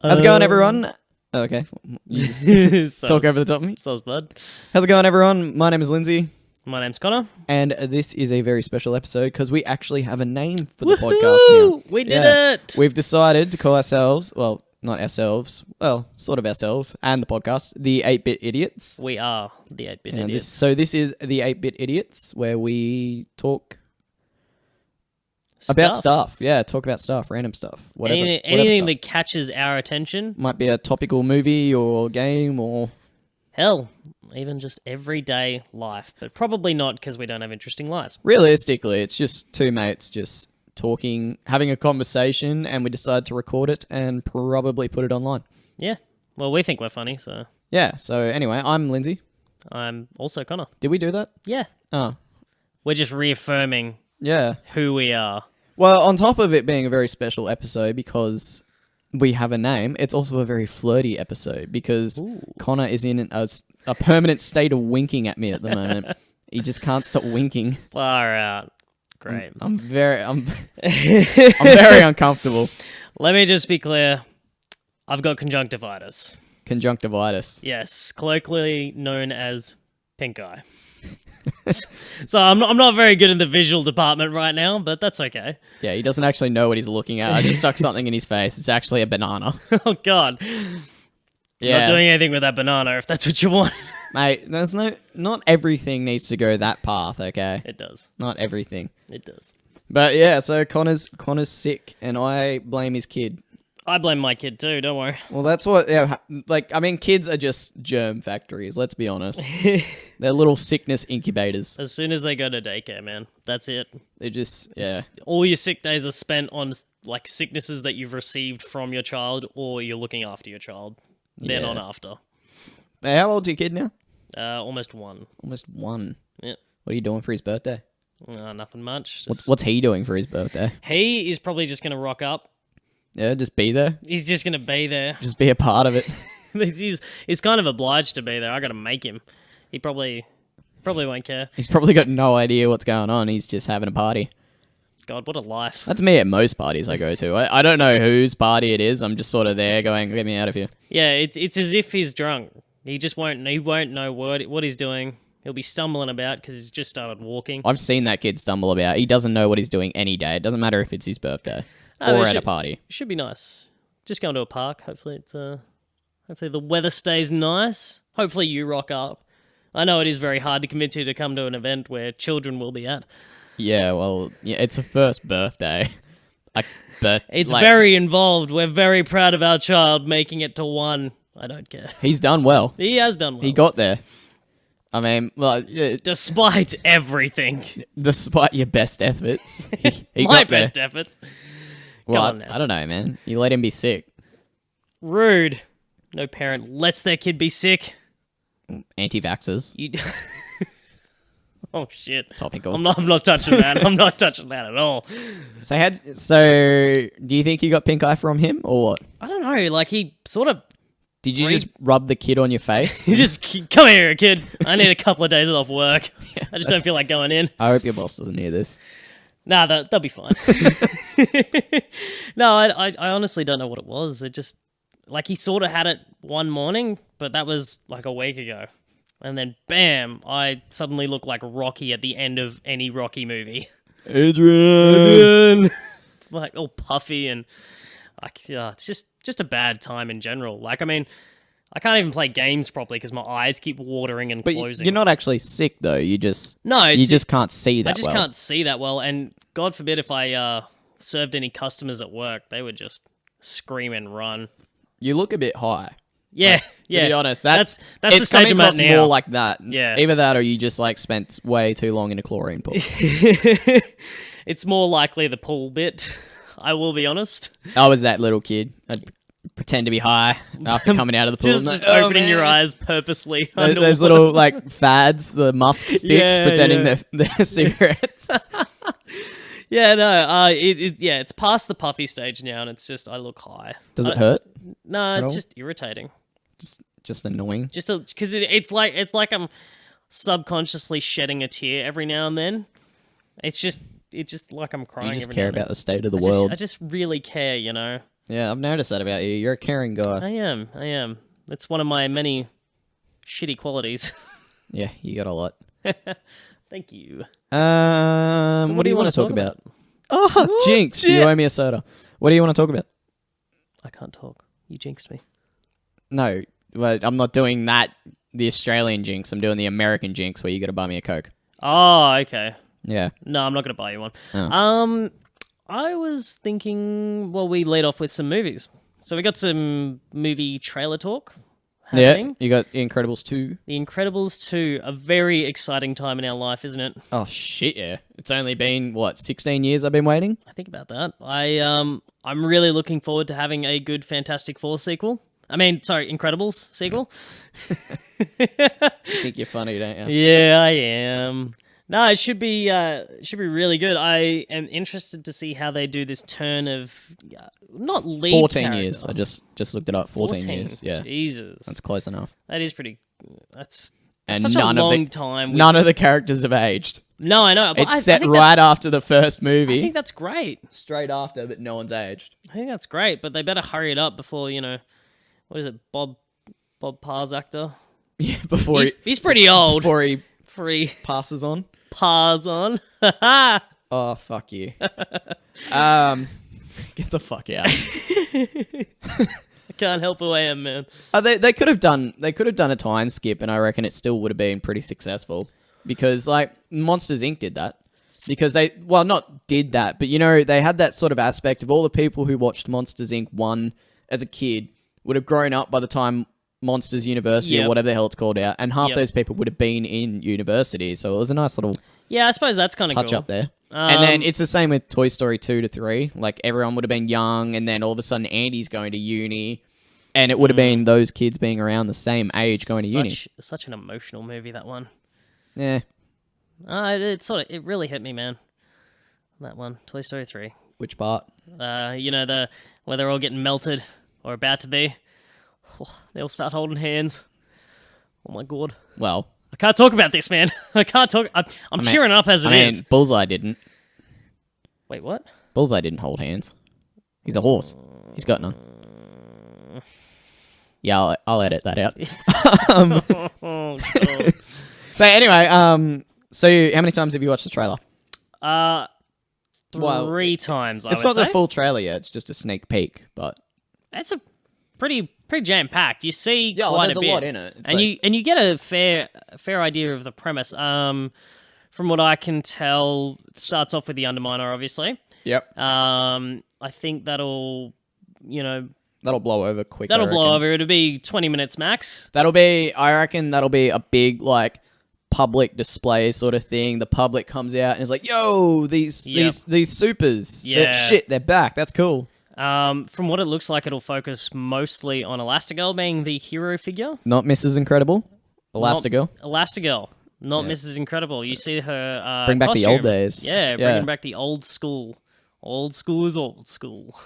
How's it going, everyone? Okay. You just talk over the top of me. Sounds bad. How's it going, everyone? My name is Lindsay, My name's Connor. and this is a very special episode because we actually have a name for the podcast now. We did it! We've decided to call ourselves, well, not ourselves, well, sort of ourselves, and the podcast, the 8-Bit Idiots. We are the 8-Bit And Idiots. this is the 8-Bit Idiots, where we talk about stuff. Yeah, talk about stuff, random stuff. Whatever. Anything stuff. that catches our attention. Might be a topical movie or game or... Hell, even just everyday life. But probably not because we don't have interesting lives. Realistically, it's just two mates just talking, having a conversation, and we decide to record it and probably put it online. Yeah. Well, we think we're funny, so... Yeah, so anyway, I'm Lindsay. I'm also Connor. Did we do that? Yeah. Oh. We're just reaffirming Yeah. who we are. Well, on top of it being a very special episode because we have a name, it's also a very flirty episode because Connor is in a permanent state of winking at me at the moment. He just can't stop winking. Far out. Great. I'm very uncomfortable. Let me just be clear. I've got conjunctivitis. Conjunctivitis. Yes, colloquially known as pinkeye. So I'm not very good in the visual department right now, but that's okay. Yeah, he doesn't actually know what he's looking at. I just stuck something in his face. It's actually a banana. Oh God. Yeah. Not doing anything with that banana if that's what you want. Mate, not everything needs to go that path, okay? It does. Not everything. It does. But yeah, so Connor's sick, and I blame his kid. I blame my kid too, don't worry. Well, that's what, yeah, kids are just germ factories, let's be honest. They're little sickness incubators. As soon as they go to daycare, man, that's it. They're just, yeah. All your sick days are spent on like sicknesses that you've received from your child or you're looking after your child. They're Yeah. not after. Hey, how old's your kid now? Almost one. Almost one. Yeah. What are you doing for his birthday? Nothing much. What's he doing for his birthday? He is probably just going to rock up. Yeah, just be there. He's just going to be there. Just be a part of it. he's kind of obliged to be there. I got to make him. He probably won't care. He's probably got no idea what's going on. He's just having a party. God, what a life. That's me at most parties I go to. I don't know whose party it is. I'm just sort of there going, get me out of here. Yeah, it's as if he's drunk. He won't know what he's doing. He'll be stumbling about because he's just started walking. I've seen that kid stumble about. He doesn't know what he's doing any day. It doesn't matter if it's his birthday or at a party. Should be nice. Just going to a park. Hopefully hopefully the weather stays nice. Hopefully you rock up. I know it is very hard to commit to come to an event where children will be at. Yeah, well, yeah, it's a first birthday. It's very involved. We're very proud of our child making it to one. I don't care. He's done well. He has done well. He got there. I mean, well, despite everything. Despite your best efforts. He My got there. best efforts. Well, Go on now. I don't know, man. You let him be sick. Rude. No parent lets their kid be sick. Anti-vaxxers. Oh shit. Topical. I'm not touching that. I'm not touching that at all. So do you think you got pink eye from him or what? I don't know. Like he sort of. Did you just rub the kid on your face? You just come here, kid. I need a couple of days off work. Yeah, I just don't feel like going in. I hope your boss doesn't hear this. Nah, they'll be fine. No, I honestly don't know what it was. It just like he sort of had it one morning, but that was like a week ago. And then, bam, I suddenly look like Rocky at the end of any Rocky movie. Adrian! Like, all puffy and... like, it's just a bad time in general. Like, I mean, I can't even play games properly because my eyes keep watering and closing. You're not actually sick, though. You just... No, you just can't see that well. I just can't see that well. And God forbid if I served any customers at work, they would just scream and run. You look a bit high. Yeah, To be honest, that's the stage I'm at now. More like that. Yeah. Either that or you just like spent way too long in a chlorine pool. It's more likely the pool bit, I will be honest. I was that little kid. I'd pretend to be high after coming out of the pool. Just opening your eyes purposely. Those little like fads, the musk sticks, pretending they're cigarettes. Yeah, no, it's past the puffy stage now, and it's just I look high. Does it hurt? No, it's just irritating. Just annoying. Just because it's like I'm subconsciously shedding a tear every now and then. It's just like I'm crying. You just every care now and about the state of the then. world. I just really care, you know. Yeah, I've noticed that about you. You're a caring guy. I am. It's one of my many shitty qualities. Yeah, you got a lot. Thank you. What do you want to talk about? Oh, Jinx! shit. You owe me a soda. What do you want to talk about? I can't talk. You jinxed me. No, well, I'm not doing that. The Australian Jinx. I'm doing the American Jinx, where you got to buy me a Coke. Oh, okay. Yeah. No, I'm not going to buy you one. Oh. I was thinking, well, we lead off with some movies. So we got some movie trailer talk happening. Yeah. You got The Incredibles 2. The Incredibles 2, a very exciting time in our life, isn't it? Oh shit! Yeah. It's only been 16 years I've been waiting. I think about that. I'm really looking forward to having a good Fantastic Four sequel. Incredibles sequel. You think you're funny, don't you? Yeah, I am. No, it should be really good. I am interested to see how they do this turn of not lead 14 character. years. I just looked it up. 14 years. Yeah. Jesus. That's close enough. That is pretty. That's And such none a long of the time. With... none of the characters have aged. No, I know. But It's set right after the first movie. I think that's great. Straight after, but no one's aged. I think that's great, but they better hurry it up before what is it, Bob Parr's actor? Yeah, before He's pretty old. before he Free passes on. Parr's on. Oh fuck you. Get the fuck out. I can't help who I am, man. They could have done a time skip, and I reckon it still would have been pretty successful because like Monsters Inc. did that. Because they not did that, but they had that sort of aspect of all the people who watched Monsters Inc. 1 as a kid would have grown up by the time Monsters University or whatever the hell it's called out, and half those people would have been in university, so it was a nice little I suppose that's kind of touch cool. up there. And then it's the same with Toy Story 2 to 3. Like everyone would have been young, and then all of a sudden Andy's going to uni, and it would have been those kids being around the same age going to uni. Such an emotional movie, that one. Yeah. It really hit me, man. That one, Toy Story 3. Which part? The where they're all getting melted or about to be. Oh, they all start holding hands. Oh my god. Well, I can't talk about this, man. I can't talk. I'm tearing up as it is. Bullseye didn't. Wait, what? Bullseye didn't hold hands. He's a horse. He's got none. Yeah, I'll edit that out. Oh god. So anyway, so how many times have you watched the trailer? Three times. It's not the full trailer yet. It's just a sneak peek, but it's a pretty jam packed. You see quite there's a bit. lot in it. It's and you get a fair idea of the premise. From what I can tell, it starts off with the Underminer, obviously. Yep. I think that'll blow over quick. That'll blow over. It'll be 20 minutes max. I reckon that'll be a big like public display sort of thing. The public comes out and is like, "Yo, these supers, they're back. That's cool." From what it looks like, it'll focus mostly on Elastigirl being the hero figure. Not Mrs. Incredible. Elastigirl. Elastigirl, not Mrs. Incredible. You see her bring back costume. the old days. Yeah, bringing back the old school. Old school is old school.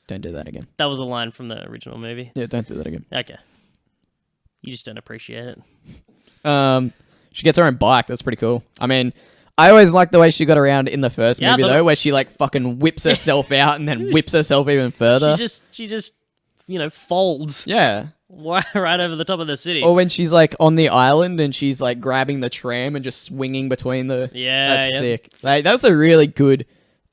Don't do that again. That was a line from the original movie. Yeah, don't do that again. Okay. You just don't appreciate it. She gets her own bike. That's pretty cool. I mean, I always liked the way she got around in the first movie, though, where she like fucking whips herself out and then whips herself even further. She just folds. Yeah. Right over the top of the city. Or when she's like on the island and she's like grabbing the tram and just swinging between the. Yeah, that's sick. Like that was a really good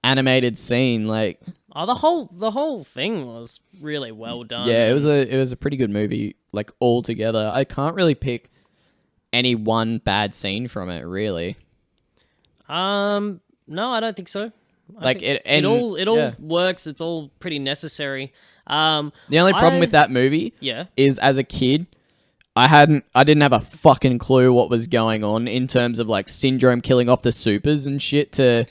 animated scene. Like. Oh, the whole thing was really well done. Yeah, it was a pretty good movie, like all together. I can't really pick any one bad scene from it, really. No, I don't think so. It all works. It's all pretty necessary. The only problem with that movie, is as a kid, I didn't have a fucking clue what was going on in terms of like Syndrome killing off the supers and shit to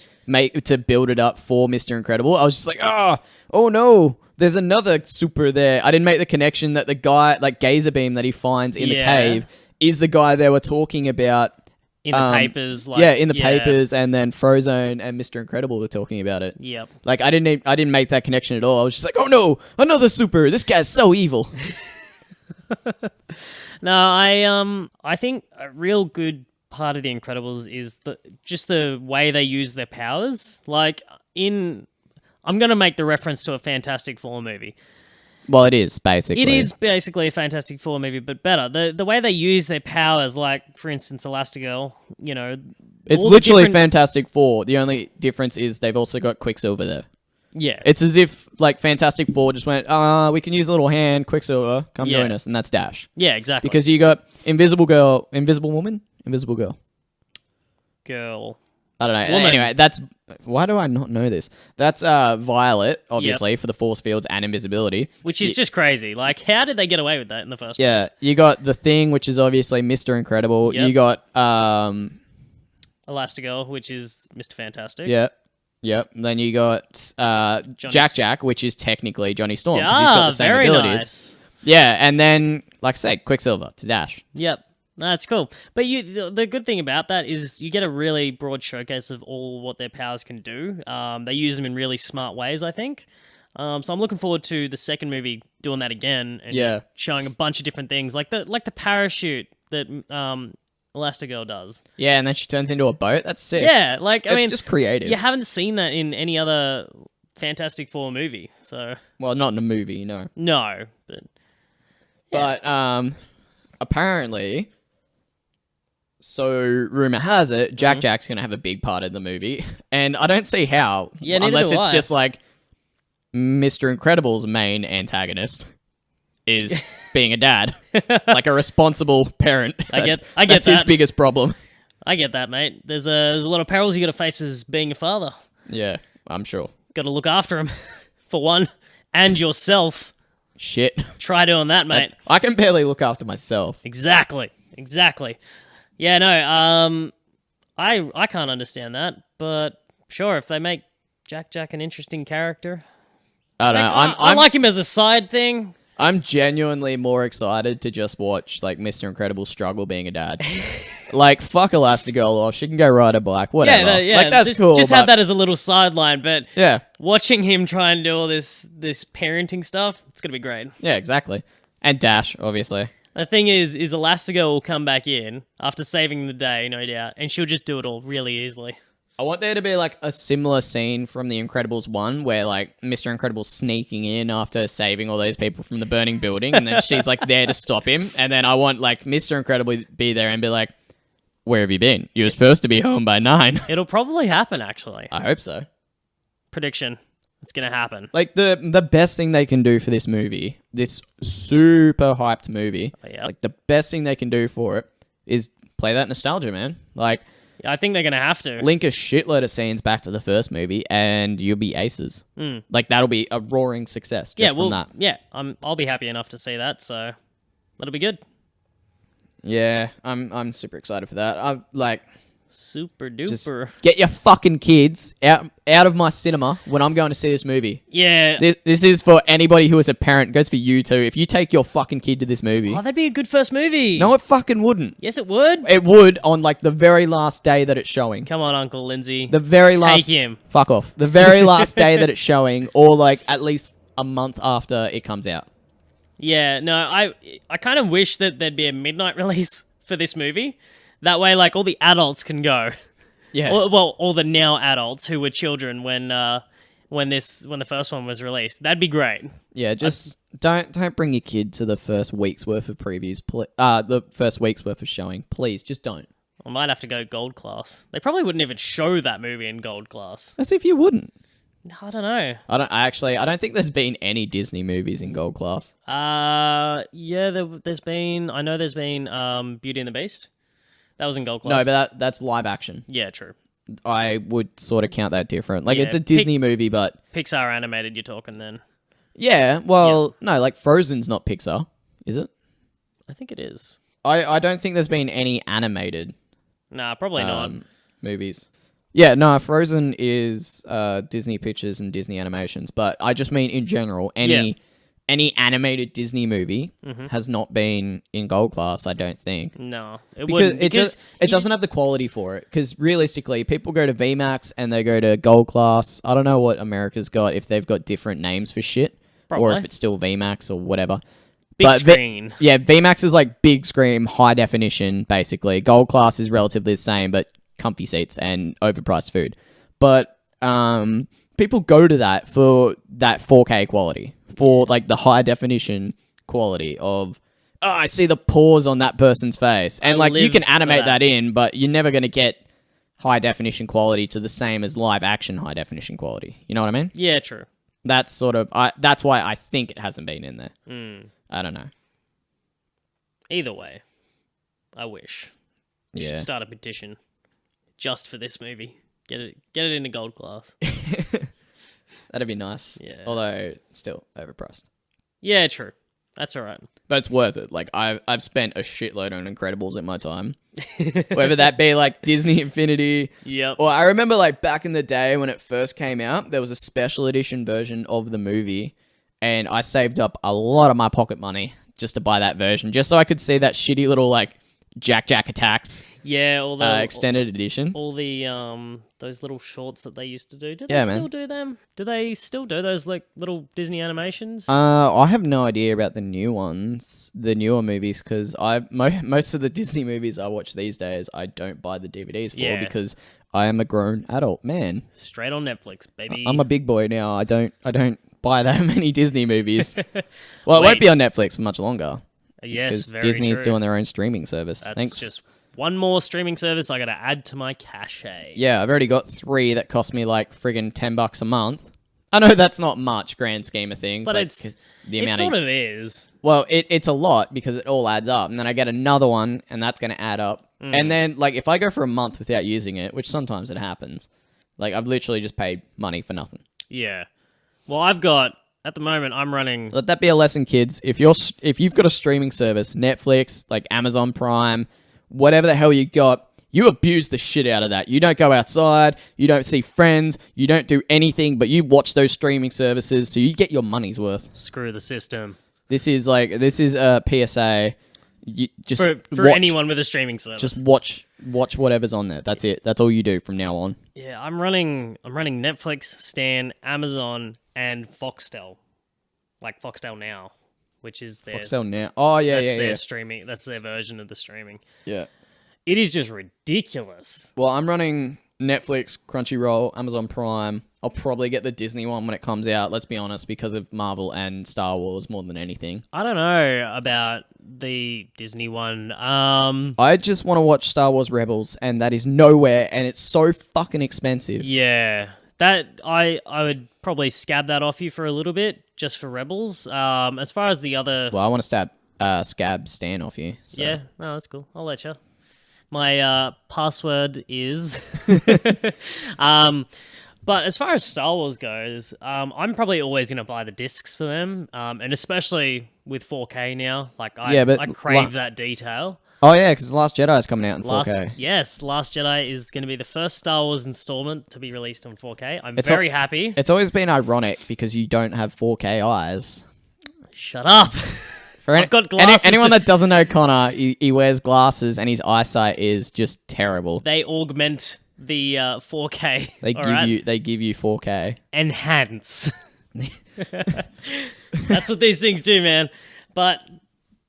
build it up for Mr. Incredible. I was just like, oh no, there's another super there. I didn't make the connection that the guy, like Gazer Beam that he finds in the cave, is the guy they were talking about in the papers. Papers, and then Frozone and Mr. Incredible were talking about it. Yep. Like I didn't make that connection at all. I was just like, oh no, another super. This guy's so evil. No, I think a real good part of The Incredibles is just the way they use their powers. Like I'm going to make the reference to a Fantastic Four movie. Well, it is, basically. It is basically a Fantastic Four movie, but better. The way they use their powers, like, for instance, Elastigirl, you know... It's all the literally different- Fantastic Four. The only difference is they've also got Quicksilver there. Yeah. It's as if, like, Fantastic Four just went, we can use a little hand, Quicksilver, come Yeah. join us, and that's Dash. Yeah, exactly. Because you got Invisible Girl, Invisible Woman? Invisible Girl. Girl. I don't know. Woman. Anyway, that's... Why do I not know this? That's Violet, obviously, for the Force Fields and invisibility. Which is just crazy. Like, how did they get away with that in the first Yeah, place? you got the Thing, which is obviously Mr. Incredible. Yep. You got... Elastigirl, which is Mr. Fantastic. Yep. And then you got Jack, which is technically Johnny Storm. 'cause he's got the same very abilities. nice. Yeah, and then, like I say, Quicksilver to Dash. Yep. That's cool. But the good thing about that is you get a really broad showcase of all what their powers can do. They use them in really smart ways, I think. So I'm looking forward to the second movie doing that again and just showing a bunch of different things, like the parachute that Elastigirl does. Yeah, and then she turns into a boat. That's sick. Yeah, like I It's mean, just creative. you haven't seen that in any other Fantastic Four movie, so Well, not in a movie, no. no. But apparently, so rumor has it, Jack's gonna have a big part in the movie, and I don't see how. Yeah, neither unless do it's I. just like Mr. Incredible's main antagonist is being a dad, like a responsible parent. I get that's his that. biggest problem. I get that, mate. There's a lot of perils you got to face as being a father. Yeah, I'm sure. Got to look after him, for one, and yourself. Shit, Try doing that, mate. I can barely look after myself. Exactly. Yeah, no. I can't understand that, but sure, if they make Jack an interesting character, I don't know. I like him as a side thing. I'm genuinely more excited to just watch like Mr. Incredible struggle being a dad. Like fuck Elastigirl off. She can go ride a bike. Whatever. Yeah, Like that's just, cool. Just but have that as a little sideline, but Yeah. watching him try and do all this parenting stuff, it's gonna be great. Yeah. Exactly. And Dash, obviously. The thing is Elastigirl will come back in after saving the day, no doubt, and she'll just do it all really easily. I want there to be like a similar scene from The Incredibles 1 where like Mr. Incredible's sneaking in after saving all those people from the burning building and then she's like there to stop him. And then I want like Mr. Incredible to be there and be like, where have you been? You were supposed to be home by 9. It'll probably happen, actually. I hope so. Prediction. It's gonna happen. Like the best thing they can do for this movie, this super hyped movie, Yeah. like the best thing they can do for it is play that nostalgia, man. Like I think they're gonna have to. link a shitload of scenes back to the first movie and you'll be aces. Like that'll be a roaring success just from that. Yeah, I'll be happy enough to see that, so that'll be good. Yeah, I'm super excited for that. I'm like Super just duper. get your fucking kids out of my cinema when I'm going to see this movie. Yeah. This is for anybody who is a parent. It goes for you too. If you take your fucking kid to this movie. Oh, that'd be a good first movie. No, it fucking wouldn't. Yes, it would. It would on like the very last day that it's showing. Come on, Uncle Lindsay. The very Take last him. Fuck off. The very last day that it's showing, or like at least a month after it comes out. Yeah, no, I kind of wish that there'd be a midnight release for this movie. That way, like, all the adults can go. Yeah. Well, all the now adults who were children when the first one was released. That'd be great. Yeah, just don't bring your kid to the first week's worth of previews. The first week's worth of showing. Please, just don't. I might have to go gold class. They probably wouldn't even show that movie in gold class. As if you wouldn't. I don't know. I don't think there's been any Disney movies in gold class. Yeah, there's been Beauty and the Beast. That was in gold class. No, but that's live action. Yeah, true. I would sort of count that different. Like Yeah, it's a Disney movie, but Pixar animated, you're talking then. yeah. Well, no, like Frozen's not Pixar, is it? I think it is. I don't think there's been any animated Nah, probably not. movies. Yeah, no, Frozen is Disney Pictures and Disney Animations, but I just mean in general, any animated Disney movie has not been in gold class, I don't think. No, it Because wouldn't. it doesn't have the quality for it. Because realistically, people go to VMAX and they go to gold class. I don't know what America's got, if they've got different names for shit, or Probably. if it's still VMAX or whatever. Big screen. Yeah, VMAX is like big screen, high definition, basically. Gold class is relatively the same, but comfy seats and overpriced food. But people go to that for that 4K quality, for like the high definition quality of, oh, I see the pores on that person's face. And like you can animate that in, but you're never going to get high definition quality to the same as live action high definition quality. You know what I mean? Yeah, true. That's sort of that's why I think it hasn't been in there. I don't know. Either way, I wish. You Yeah. should start a petition just for this movie. Get it into gold class. That'd be nice. Yeah. Although still overpriced. Yeah, true. That's all right. But it's worth it. Like I've spent a shitload on Incredibles in my time. Whether that be like Disney Infinity. Yep. Or I remember like back in the day when it first came out, there was a special edition version of the movie, and I saved up a lot of my pocket money just to buy that version, just so I could see that shitty little like Jack Attacks Yeah, all the extended edition. all the those little shorts that they used to do. Do Yeah, they man. still do them? Do they still do those like little Disney animations? I have no idea about the new ones, the newer movies, because most of the Disney movies I watch these days, I don't buy the DVDs for Yeah. because I am a grown adult man. Straight on Netflix, baby. I'm a big boy now. I don't buy that many Disney movies. Well, it Wait. won't be on Netflix for much longer. Yes, Because very Disney is true. doing their own streaming service. That's Thanks. just one more streaming service I got to add to my cachet. Yeah, I've already got 3 that cost me like friggin' $10 a month. I know that's not much grand scheme of things, But like, it's 'cause the it amount sort of is. Well, it's a lot because it all adds up, and then I get another one, and that's going to add up. And then, like, if I go for a month without using it, which sometimes it happens, like, I've literally just paid money for nothing. Yeah. Well, I've got at the moment I'm running. Let that be a lesson, kids. If you've got a streaming service, Netflix, like Amazon Prime, whatever the hell you got, you abuse the shit out of that. You don't go outside, you don't see friends, you don't do anything, but you watch those streaming services, so you get your money's worth. Screw the system. This is a PSA. You just For watch, anyone with a streaming service. just watch whatever's on there. That's it. That's all you do from now on. Yeah, I'm running Netflix, Stan, Amazon, and Foxtel. Like Foxtel Now, which is their Foxtel now. Oh yeah, that's yeah, their yeah. streaming. That's their version of the streaming. Yeah. It is just ridiculous. Well, I'm running Netflix, Crunchyroll, Amazon Prime. I'll probably get the Disney one when it comes out, let's be honest, because of Marvel and Star Wars more than anything. I don't know about the Disney one. I just want to watch Star Wars Rebels, and that is nowhere, and it's so fucking expensive. Yeah. That I would probably scab that off you for a little bit just for Rebels. As far as the other Well, I want to scab Stan off you. So. Yeah, no, that's cool. I'll let you. My password is but as far as Star Wars goes, I'm probably always going to buy the discs for them, and especially with 4K now. Like, I crave that detail. Oh, yeah, because The Last Jedi is coming out in 4K. Yes, Last Jedi is going to be the first Star Wars installment to be released on 4K. I'm very happy. It's always been ironic because you don't have 4K eyes. Shut up. I've got glasses. Anyone that doesn't know Connor, he wears glasses and his eyesight is just terrible. They augment the 4K. They give you 4K. Enhance. That's what these things do, man. But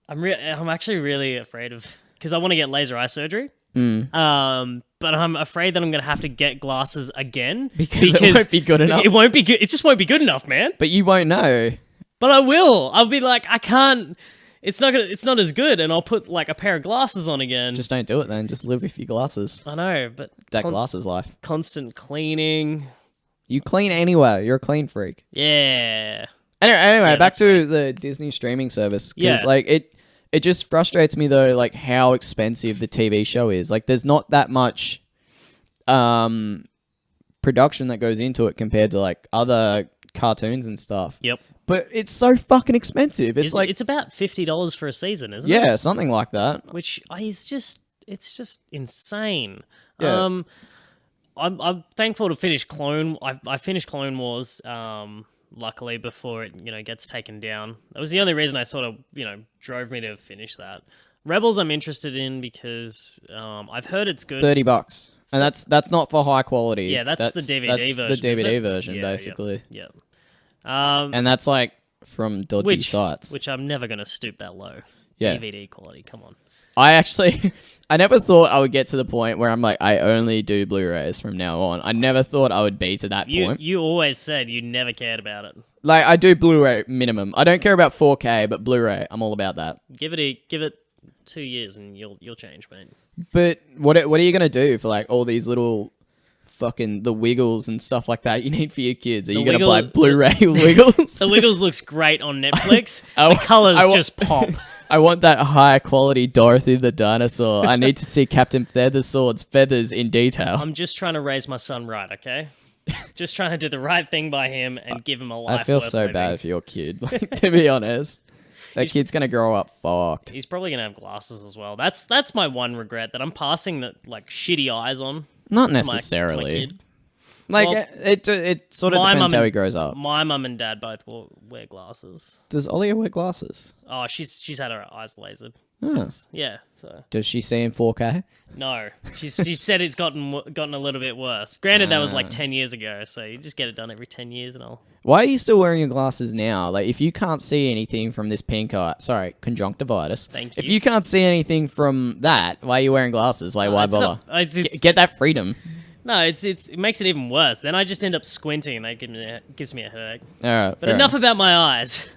I'm actually really afraid of, because I want to get laser eye surgery. But I'm afraid that I'm gonna have to get glasses again because it won't be good enough. It won't be good. It just won't be good enough, man. But you won't know. But I will. I'll be like, I can't. It's not as good, and I'll put like a pair of glasses on again. Just don't do it then. Just live with your glasses. I know, but That glasses life. Constant cleaning. You clean anywhere. You're a clean freak. Yeah. Anyway, Yeah, back to the Disney streaming service. Yeah. Because like it just frustrates me though, like how expensive the TV show is. Like there's not that much production that goes into it compared to like other cartoons and stuff. Yep. But it's so fucking expensive. It's like it's about $50 for a season, isn't it? yeah, something like that. Which is just insane. Yeah. I'm thankful to finish Clone. I finished Clone Wars. Luckily before it gets taken down. That was the only reason I sort of drove me to finish that. Rebels I'm interested in because I've heard it's good. $30. And that's not for high quality. Yeah, that's the DVD that's version. the DVD isn't it? version, Yeah, basically. Yeah. And that's like from dodgy sites. Which I'm never going to stoop that low. Yeah. DVD quality. Come on. I never thought I would get to the point where I'm like, I only do Blu-rays from now on. I never thought I would be to that point. You always said you never cared about it. Like, I do Blu-ray minimum. I don't care about 4K, but Blu-ray, I'm all about that. Give it 2 years and you'll change, mate. But what are you gonna do for like all these little fucking the Wiggles and stuff like that you need for your kids? Are you gonna buy Blu-ray Wiggles? The Wiggles looks great on Netflix. Oh, the colors just pop. I want that high quality Dorothy the dinosaur. I need to see Captain Feathersword's feathers in detail. I'm just trying to raise my son right, okay? Just trying to do the right thing by him and give him a life. I feel worth so living. bad for your kid, like, to be honest. That kid's gonna grow up fucked. He's probably gonna have glasses as well. That's my one regret, that I'm passing the like shitty eyes on. Not to my necessarily. kid. Like, Well, it sort of my depends mum how and- he grows up. My mum and dad both wear glasses. Does Ollie wear glasses? Oh, she's had her eyes lasered Huh. since. Yeah, so Does she see in 4K? no, she said it's gotten a little bit worse. Granted, that was like 10 years ago, so you just get it done every 10 years and I'll. Why are you still wearing your glasses now? Like, if you can't see anything from this conjunctivitis. Thank If you. you can't see anything from that, why are you wearing glasses? Why It's bother? not- it's- Get that freedom. No, it makes it even worse. Then I just end up squinting, and that gives me a headache. All right. But enough about my eyes.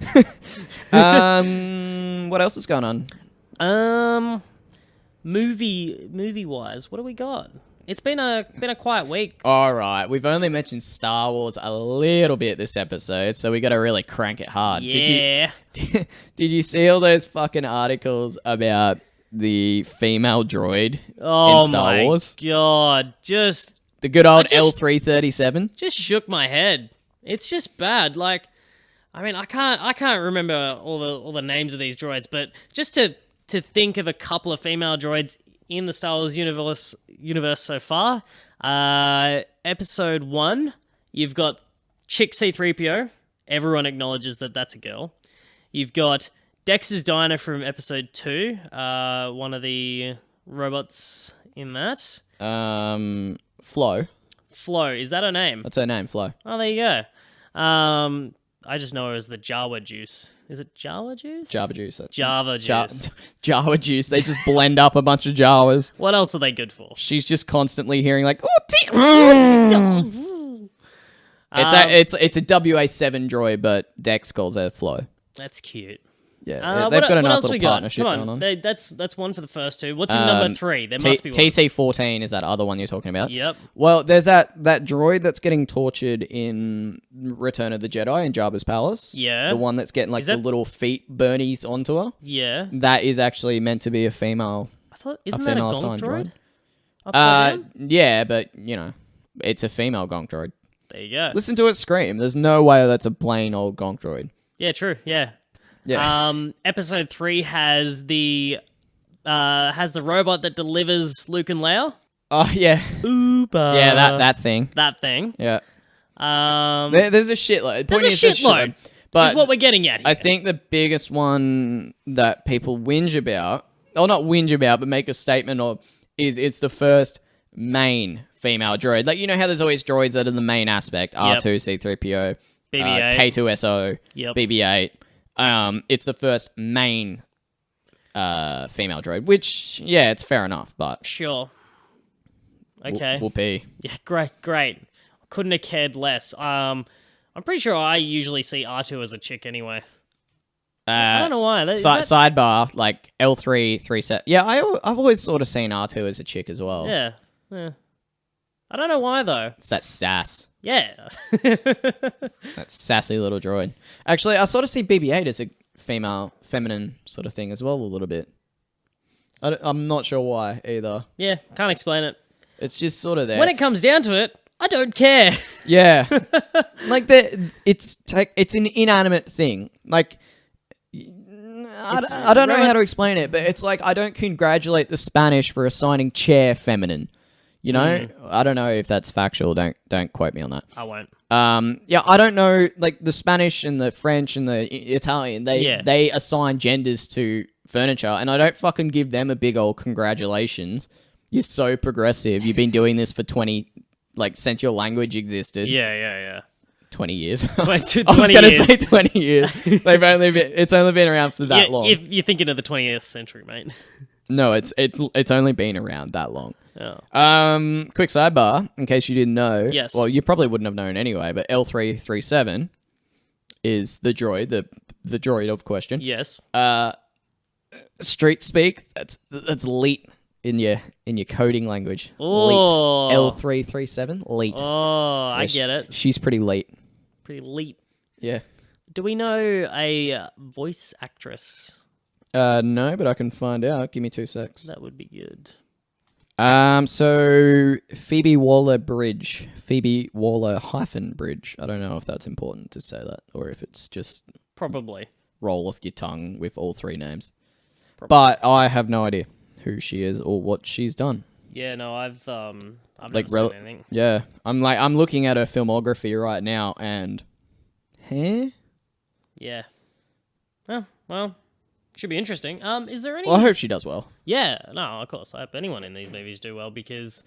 What else is going on? Movie wise, what do we got? It's been a quiet week. All right. We've only mentioned Star Wars a little bit this episode, so we got to really crank it hard. Yeah. Did you see all those fucking articles about the female droid Oh in Star my Wars? god! Just The good old just- L337? shook my head. It's just bad. Like, I mean, I can't remember all the names of these droids, but just to think of a couple of female droids in the Star Wars universe so far. Episode 1, you've got Chick C-3PO. Everyone acknowledges that that's a girl. You've got Dex's Diner from Episode 2, one of the robots in that. Flo. Flo, is that her name? That's her name, Flo. Oh, there you go. I just know her as the Jawa juice. Is it Jawa juice? Java Juice. Java juice. Java Juice. They just blend up a bunch of Jawas. What else are they good for? She's just constantly hearing like, oh, it's a WA7 droid, but Dex calls her Flo. That's cute. Yeah, they've got a what nice else we little got? partnership Come going on. That's one for the first two. What's in number 3? There must be one. TC-14 is that other one you're talking about. Yep. Well, there's that droid that's getting tortured in Return of the Jedi in Jabba's palace. Yeah. The one that's getting like Is the that- little feet burnies onto her. Yeah. That is actually meant to be a female. I thought, isn't that a female gonk assigned droid? droid. Upside down? Yeah, but it's a female gonk droid. There you go. Listen to it scream. There's no way that's a plain old gonk droid. Yeah, true. Yeah. Yeah. Episode 3 has the robot that delivers Luke and Leia. Oh yeah. Uber. Yeah, that thing. That thing. Yeah. Um, There's a shitload. There's a shitload. But is what we're getting at here. I think the biggest one that people whinge about, or not whinge about, but make a statement of, is it's the first main female droid. Like, you know how there's always droids that are the main aspect. R2, C-3PO, BB-8. K2SO, Yep. BB-8. It's the first main female droid, which, yeah, it's fair enough, but Sure. Okay. whoopee. Yeah, great. Couldn't have cared less. I'm pretty sure I usually see R2 as a chick anyway. I don't know why. Sidebar, like L337. Yeah, I've always sort of seen R2 as a chick as well. Yeah. I don't know why though. It's that sass. Yeah. That sassy little droid. Actually, I sort of see BB-8 as a feminine sort of thing as well a little bit. I'm not sure why either. Yeah, can't explain it. It's just sort of there. When it comes down to it, I don't care. Yeah. Like, it's an inanimate thing. Like, I don't know how to explain it, but it's like I don't congratulate the Spanish for assigning chair feminine. You know? I don't know if that's factual. Don't quote me on that. I won't. Yeah, I don't know. Like the Spanish and the French and the Italian, they assign genders to furniture, and I don't fucking give them a big old congratulations. You're so progressive. You've been doing this for since your language existed. Yeah. 20 years. 20 I was going to years. say 20 years. It's only been around for that long. If you're thinking of the 20th century, mate. No, it's only been around that long. Oh. Quick sidebar, in case you didn't know. Yes. Well, you probably wouldn't have known anyway, but L337 is the droid, the droid of question. Yes. Street speak, that's leet in your coding language. Oh. Leet. L337, leet. Oh, I get it. She's pretty leet. Pretty elite. Yeah. Do we know a voice actress? No, but I can find out. Give me 2 secs. That would be good. So Phoebe Waller-Bridge. Phoebe Waller-Bridge. I don't know if that's important to say that or if it's just Probably. roll off your tongue with all 3 names. Probably. But I have no idea who she is or what she's done. Yeah, no, I've Like, never seen anything. Yeah, I'm looking at her filmography right now, and Yeah. Oh, well, should be interesting. Is there any? Well, I hope she does well. Yeah, no, of course. I hope anyone in these movies do well because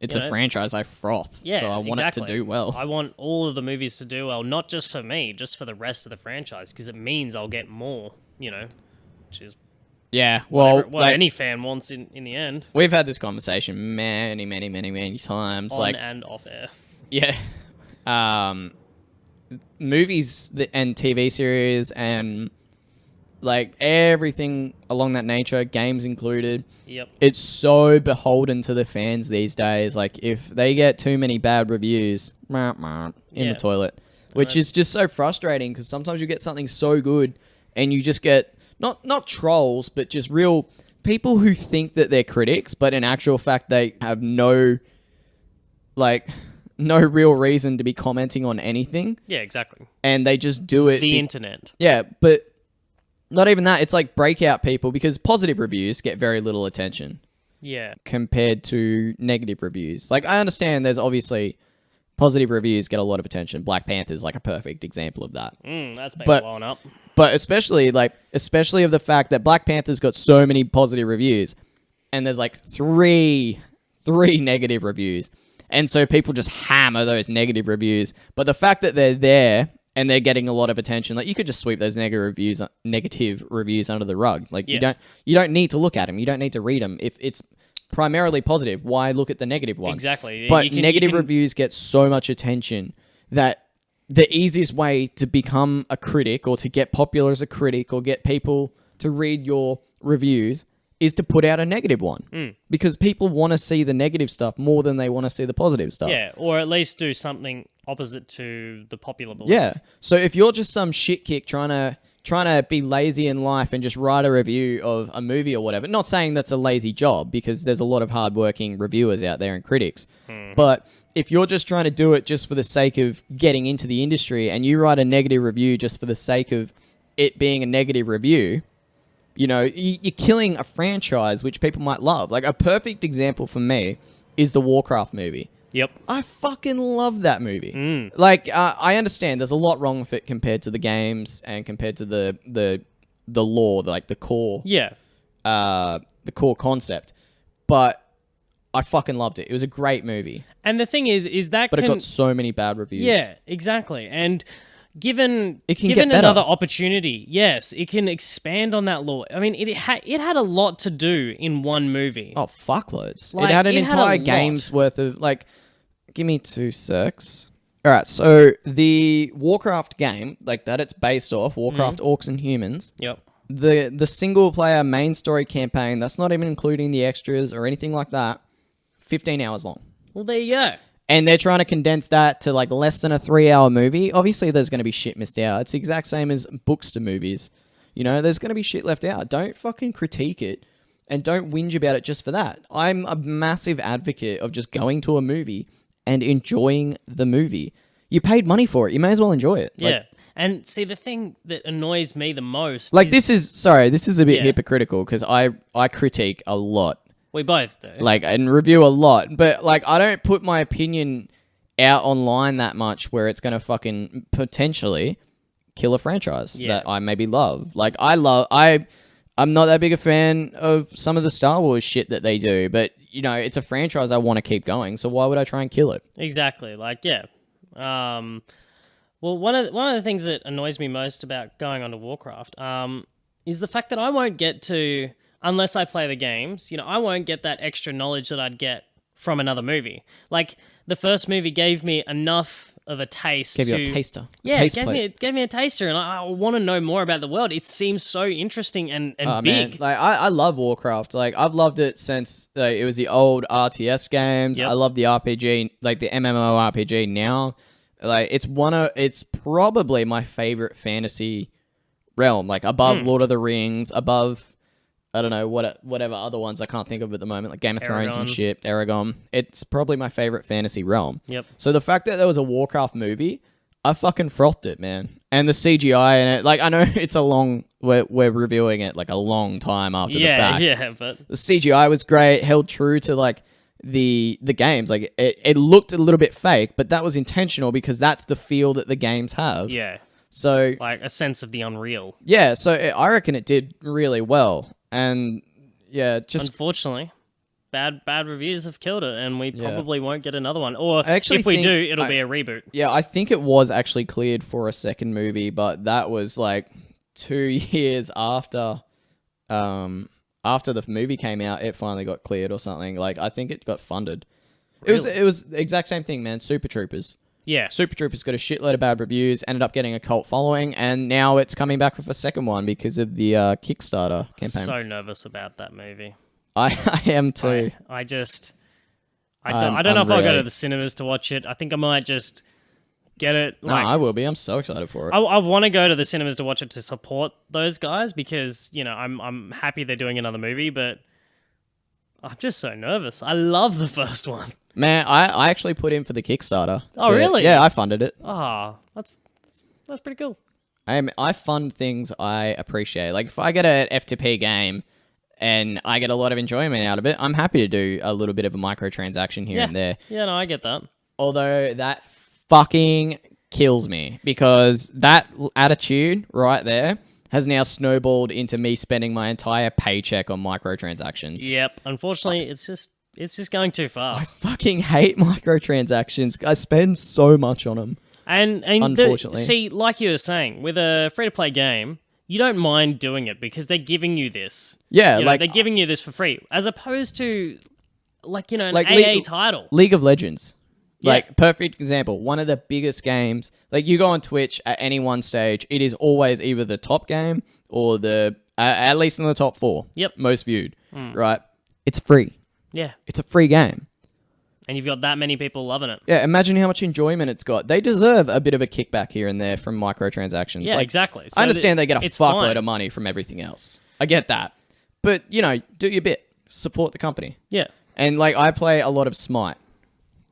It's you a know, franchise I froth, yeah, so I want exactly. it to do well. I want all of the movies to do well, not just for me, just for the rest of the franchise, because it means I'll get more. Which is Yeah, well, what any fan wants in the end. we've had this conversation many, many, many, many times. On and off air. Yeah. Movies and TV series and like everything along that nature, games included. Yep. It's so beholden to the fans these days. Like if they get too many bad reviews, in the toilet, which is just so frustrating because sometimes you get something so good and you just get not trolls, but just real people who think that they're critics, but in actual fact they have no real reason to be commenting on anything. Yeah, exactly. And they just do it. The internet. Yeah, but not even that. It's like breakout people because positive reviews get very little attention. Yeah. Compared to negative reviews. Like, I understand there's obviously positive reviews get a lot of attention. Black Panther's like a perfect example of that. That's been blowing up. But especially of the fact that Black Panther's got so many positive reviews and there's like three negative reviews. And so people just hammer those negative reviews. But the fact that they're there and they're getting a lot of attention, like you could just sweep those negative reviews under the rug. Like you don't need to look at them. You don't need to read them. If it's primarily positive, why look at the negative ones? Exactly. But negative reviews get so much attention that the easiest way to become a critic or to get popular as a critic or get people to read your reviews is to put out a negative one. Because people want to see the negative stuff more than they want to see the positive stuff. Yeah, or at least do something opposite to the popular belief. Yeah. So if you're just some shit kick trying to be lazy in life and just write a review of a movie or whatever, not saying that's a lazy job because there's a lot of hardworking reviewers out there and critics. But if you're just trying to do it just for the sake of getting into the industry and you write a negative review just for the sake of it being a negative review, you're killing a franchise which people might love. Like a perfect example for me is the Warcraft movie. Yep. I fucking love that movie. Like, I understand there's a lot wrong with it compared to the games and compared to the lore, like the core. Yeah. The core concept. But I fucking loved it. It was a great movie. And the thing is that But it got so many bad reviews. Yeah, exactly. And given get better. another opportunity, yes, it can expand on that lore. I mean, it had a lot to do in one movie. Oh, fuckloads. Like, it had an it had entire a lot. game's worth of, like, give me 2 secs. All right, so the Warcraft game, like that it's based off, Warcraft Orcs and Humans. Yep. The single-player main story campaign, that's not even including the extras or anything like that, 15 hours long. Well, there you go. And they're trying to condense that to like less than a 3-hour movie. Obviously, there's going to be shit missed out. It's the exact same as books to movies. There's going to be shit left out. Don't fucking critique it and don't whinge about it just for that. I'm a massive advocate of just going to a movie and enjoying the movie. You paid money for it. You may as well enjoy it. Yeah. And see, the thing that annoys me the most this is a bit hypocritical because I critique a lot. We both do. And review a lot. But, I don't put my opinion out online that much where it's going to fucking potentially kill a franchise that I maybe love. I'm not that big a fan of some of the Star Wars shit that they do. But, it's a franchise I want to keep going. So why would I try and kill it? Exactly. Well, one of the things that annoys me most about going onto Warcraft, is the fact that I won't get to, unless I play the games, I won't get that extra knowledge that I'd get from another movie. Like, the first movie gave me enough of a taste. Gave you a taster. Yeah, taste it gave me a taster, and I want to know more about the world. It seems so interesting and big. Man. Like, I love Warcraft. Like, I've loved it since it was the old RTS games. Yep. I love the RPG, like the MMORPG now. Like, it's probably my favorite fantasy realm. Like, above Lord of the Rings, above, I don't know, whatever other ones I can't think of at the moment, like Game of Thrones and shit, Aragon. It's probably my favorite fantasy realm. Yep. So the fact that there was a Warcraft movie, I fucking frothed it, man. And the CGI in it, like, I know it's we're reviewing it like a long time after the fact. Yeah, but The CGI was great, held true to like the games. Like, it looked a little bit fake, but that was intentional because that's the feel that the games have. yeah, So like a sense of the unreal. yeah, so I reckon it did really well. And yeah, just Unfortunately, bad reviews have killed it, and we Yeah. probably won't get another one. Or I actually if we think do, it'll be a reboot. yeah, I think it was actually cleared for a second movie, but that was like 2 years after the movie came out. It finally got cleared or something. Like, I think it got funded. Really? It was the exact same thing, man. Super Troopers. Yeah, Super Troopers got a shitload of bad reviews, ended up getting a cult following, and now it's coming back with a second one because of the Kickstarter campaign. so nervous about that movie. I am too. I don't know if I'll go to the cinemas to watch it. I think I might just get it. No, I will be. I'm so excited for it. I want to go to the cinemas to watch it to support those guys because I'm happy they're doing another movie, but I'm just so nervous. I love the first one. Man, I actually put in for the Kickstarter. Oh, really? Yeah, I funded it. Ah, that's pretty cool. I fund things I appreciate. Like, if I get an F2P game and I get a lot of enjoyment out of it, I'm happy to do a little bit of a microtransaction here and there. Yeah, no, I get that. Although that fucking kills me because that attitude right there has now snowballed into me spending my entire paycheck on microtransactions. Yep. Unfortunately, it's just going too far. I fucking hate microtransactions. I spend so much on them. And Unfortunately. see, like you were saying, with a free-to-play game, you don't mind doing it because they're giving you this. Yeah, You know, like they're giving you this for free, as opposed to an Like AA title. League of Legends. Yeah. Like, perfect example. One of the biggest games. Like, you go on Twitch at any one stage, it is always either the top game or at least in the top 4. Yep. Most viewed. Right? It's free. Yeah, It's a free game. and you've got that many people loving it. Yeah, imagine how much enjoyment it's got. They deserve a bit of a kickback here and there from microtransactions. Yeah, Like, exactly. I understand they get a fuckload fine. of money from everything else. I get that. But, do your bit. Support the company. Yeah, And, like, I play a lot of Smite.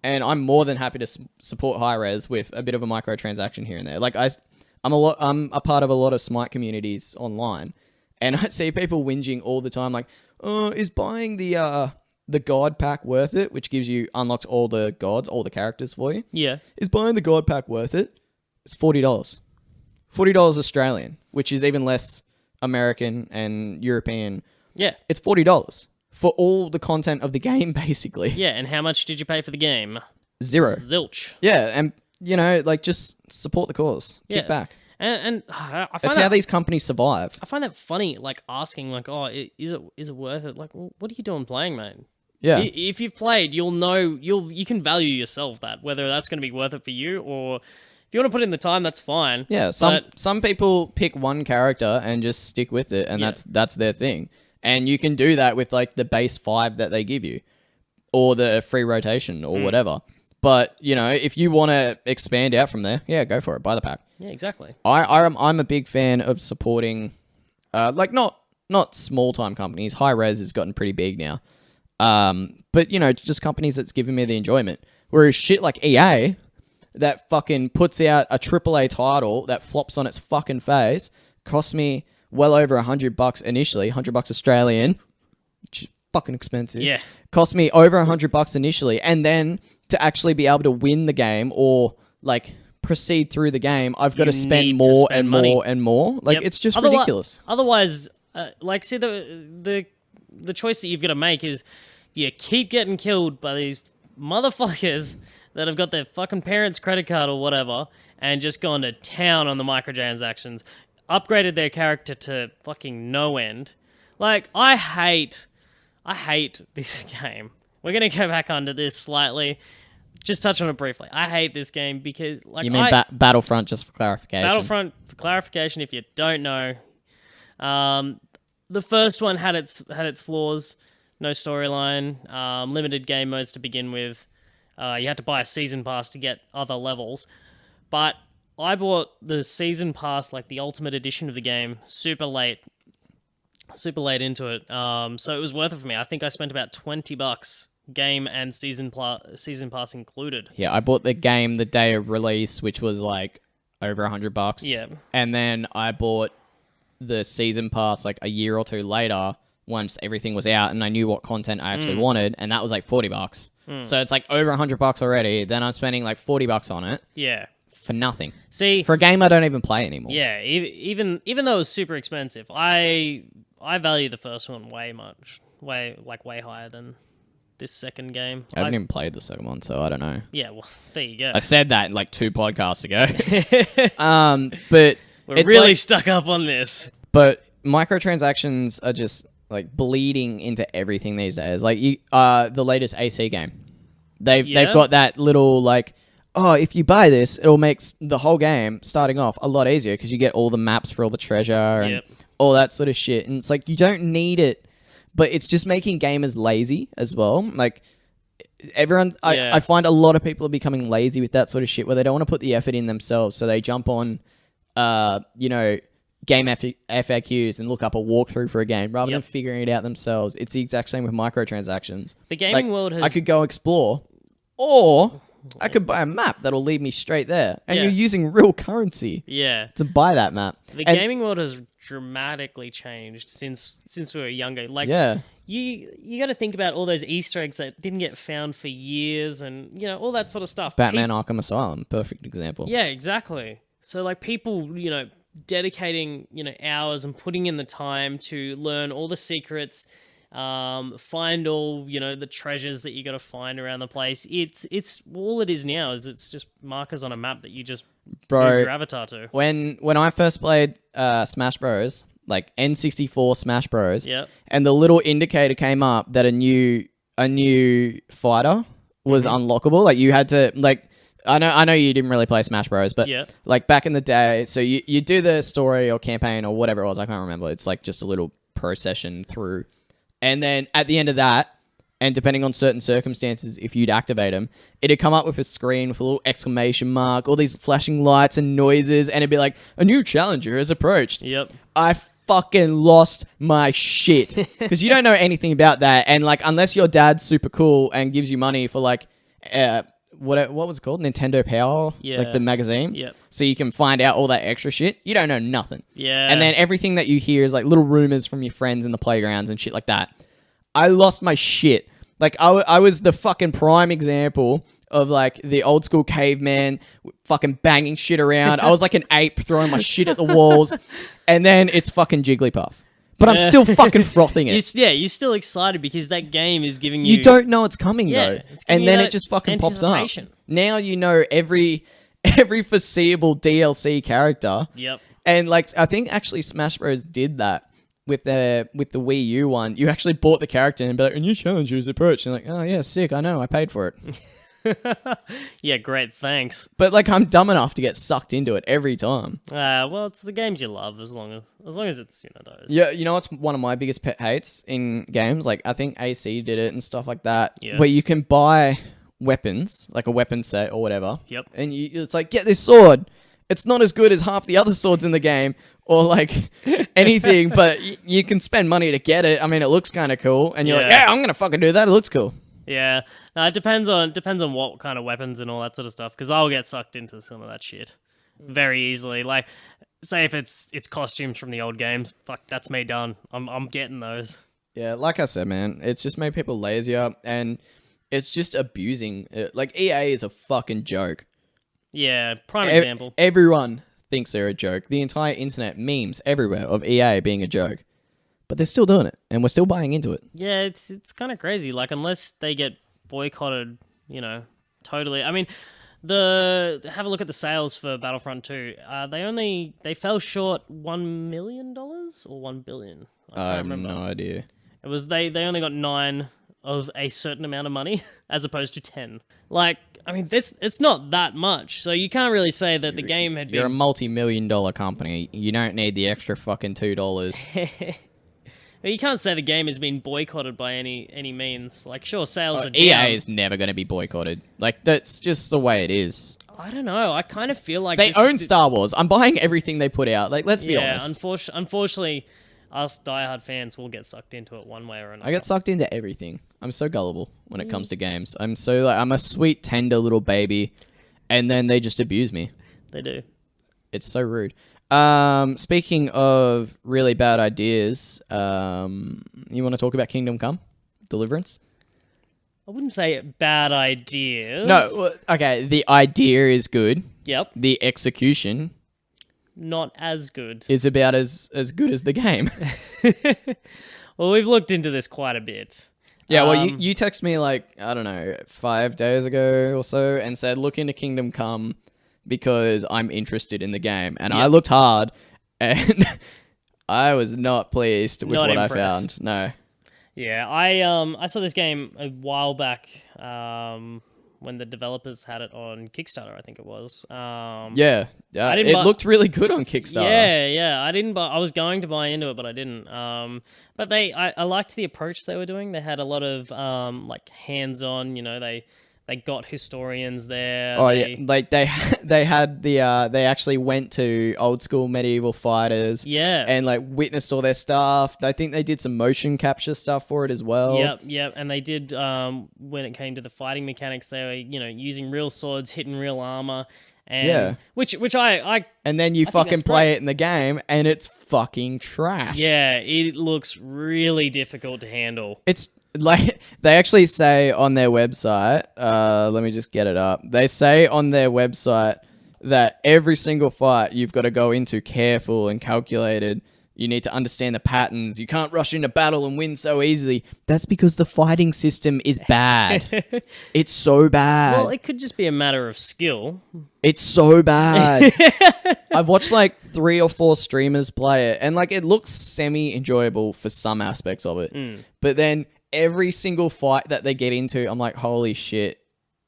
And I'm more than happy to support high-res with a bit of a microtransaction here and there. Like, I'm a part of a lot of Smite communities online. And I see people whinging all the time, like, is buying the God pack worth it? Which gives you, unlocks all the gods, all the characters for you. yeah. Is buying the God pack worth it? It's $40. $40 Australian, which is even less American and European. Yeah. It's $40 for all the content of the game, basically. Yeah, and how much did you pay for the game? 0. Zilch. Yeah, and like, just support the cause. Kick Yeah. back. And I That's find how that, these companies survive. I find that funny, like asking, like, oh, is it worth it? Like, well, what are you doing playing, mate? Yeah. If you've played, you'll know you can value yourself that whether that's going to be worth it for you or if you want to put in the time, that's fine. Yeah, some people pick one character and just stick with it, and Yeah. that's their thing. And you can do that with like the base 5 that they give you, or the free rotation, or whatever. But if you want to expand out from there, yeah, go for it. Buy the pack. Yeah, exactly. I'm a big fan of supporting, like not small time companies. High res has gotten pretty big now, but just companies that's giving me the enjoyment. Whereas shit like EA, that fucking puts out a AAA title that flops on its fucking face, cost me well over $100 initially, $100 Australian, which is fucking expensive. Yeah. Cost me over $100 initially, and then to actually be able to win the game or like proceed through the game, I've got to spend need to more spend and money. more and more. Like, Yep. it's just ridiculous. Otherwise, like, see the choice that you've got to make is you keep getting killed by these motherfuckers that have got their fucking parents' credit card or whatever and just gone to town on the microtransactions, upgraded their character to fucking no end. Like, I hate this game. We're gonna go back onto this slightly. Just touch on it briefly. I hate this game because, like, You mean Battlefront, just for clarification? Battlefront, for clarification, if you don't know, the first one had its flaws. No storyline, limited game modes to begin with. You had to buy a season pass to get other levels. But I bought the season pass, like the ultimate edition of the game, super late into it. So it was worth it for me. I think I spent about $20, game and season pass included. Yeah, I bought the game the day of release, which was like over $100. Yeah. And then I bought the season pass like a year or two later, once everything was out and I knew what content I actually wanted, and that was like $40. So it's like over $100 already. Then I'm spending like $40 on it. Yeah. For nothing. See, for a game I don't even play anymore. Yeah, even though it was super expensive, I value the first one way higher than this second game. I haven't even played the second one, so I don't know. Yeah, well, there you go. I said that like 2 podcasts ago. But we're really stuck up on this. But microtransactions are just like bleeding into everything these days. Like the latest AC game, they've got that little like, oh, if you buy this, it'll make the whole game starting off a lot easier because you get all the maps for all the treasure and all that sort of shit. And it's like you don't need it, but it's just making gamers lazy as well. Like everyone, I find a lot of people are becoming lazy with that sort of shit where they don't want to put the effort in themselves, so they jump on, game FAQs and look up a walkthrough for a game rather than figuring it out themselves. It's the exact same with microtransactions. The gaming world has... I could go explore, or I could buy a map that'll lead me straight there. And you're using real currency to buy that map. The gaming world has dramatically changed since we were younger. Like, you got to think about all those Easter eggs that didn't get found for years and, all that sort of stuff. Batman Arkham Asylum, perfect example. Yeah, exactly. So, like, people, dedicating, hours and putting in the time to learn all the secrets, find all, the treasures that you got to find around the place. It's all it is now is it's just markers on a map that you just move your avatar to. When I first played Smash Bros, like N64 Smash Bros, and the little indicator came up that a new fighter was unlockable. Like you had to I know you didn't really play Smash Bros, but like back in the day, so you do the story or campaign or whatever it was, I can't remember. It's like just a little procession through. And then at the end of that, and depending on certain circumstances, if you'd activate them, it'd come up with a screen with a little exclamation mark, all these flashing lights and noises, and it'd be like, a new challenger has approached. Yep. I fucking lost my shit. Because you don't know anything about that, and like, unless your dad's super cool and gives you money for like... what was it called? Nintendo Power? Like the magazine? Yep. So you can find out all that extra shit. You don't know nothing. Yeah. And then everything that you hear is like little rumors from your friends in the playgrounds and shit like that. I lost my shit. Like I was the fucking prime example of like the old school caveman fucking banging shit around. I was like an ape throwing my shit at the walls. And then it's fucking Jigglypuff. But I'm still fucking frothing it. You're still excited because that game is giving you... You don't know it's coming, though. And then it just fucking pops up. Now you know every foreseeable DLC character. Yep. And, like, I think actually Smash Bros. Did that with the Wii U one. You actually bought the character and be like, a new challenger is approached. And you're like, oh, yeah, sick, I know, I paid for it. Yeah, great, thanks. But like, I'm dumb enough to get sucked into it every time. Well, it's the games you love, as long as it's those. Yeah, you know what's one of my biggest pet hates in games? Like, I think AC did it and stuff like that. Yeah. Where you can buy weapons, like a weapon set or whatever. Yep. And it's like, get this sword. It's not as good as half the other swords in the game, or like anything, but you can spend money to get it. I mean, it looks kind of cool, and you're like, yeah, I'm gonna fucking do that. It looks cool. Yeah, no, it depends on what kind of weapons and all that sort of stuff. Because I'll get sucked into some of that shit very easily. Like, say if it's costumes from the old games, fuck, that's me done. I'm getting those. Yeah, like I said, man, it's just made people lazier, and it's just abusing. Like EA is a fucking joke. Yeah, prime example. Everyone thinks they're a joke. The entire internet memes everywhere of EA being a joke. But they're still doing it, and we're still buying into it. Yeah, it's kind of crazy. Like, unless they get boycotted, Totally. I mean, have a look at the sales for Battlefront 2. They fell short $1 million or 1 billion. I I can't have remember. no idea. It was they only got 9 of a certain amount of money as opposed to 10. Like, I mean, it's not that much. So you can't really say that the game had You're a been multi-million-dollar company. You don't need the extra fucking $2. you can't say the game has been boycotted by any means. Like, sure, sales are EA down. is never going to be boycotted. Like, that's just the way it is. I don't know. I kind of feel like They own Star Wars. I'm buying everything they put out. Like, let's be honest. Unfortunately, us diehard fans will get sucked into it one way or another. I get sucked into everything. I'm so gullible when it comes to games. I'm a sweet, tender little baby, and then they just abuse me. They do. It's so rude. Speaking of really bad ideas, you want to talk about Kingdom Come? Deliverance? I wouldn't say bad ideas. No, okay, the idea is good. Yep. The execution Not as good. is about as good as the game. Well, we've looked into this quite a bit. Yeah, well, you text me like, I don't know, 5 days ago or so and said, look into Kingdom Come because I'm interested in the game. And I looked hard and I was not pleased with what impressed. I found. No. Yeah, I saw this game a while back when the developers had it on Kickstarter, I think it was. Yeah, didn't it buy- looked really good on Kickstarter. Yeah. I didn't buy. I was going to buy into it, but I didn't. But I liked the approach they were doing. They had a lot of like hands-on. You know, they got historians there. Yeah, like they had they actually went to old school medieval fighters. Yeah. And like witnessed all their stuff. I think they did some motion capture stuff for it as well. Yep. And they did when it came to the fighting mechanics, they were using real swords, hitting real armor. And which I And then you think fucking that's play great. it in the game and it's fucking trash. Yeah, it looks really difficult to handle. It's like they actually say on their website, let me just get it up. They say on their website that every single fight you've got to go into careful and calculated. You need to understand the patterns. You can't rush into battle and win so easily. That's because the fighting system is bad. It's so bad. Well, it could just be a matter of skill. It's so bad. I've watched like 3 or 4 streamers play it, and like it looks semi-enjoyable for some aspects of it. But then every single fight that they get into, I'm like, holy shit,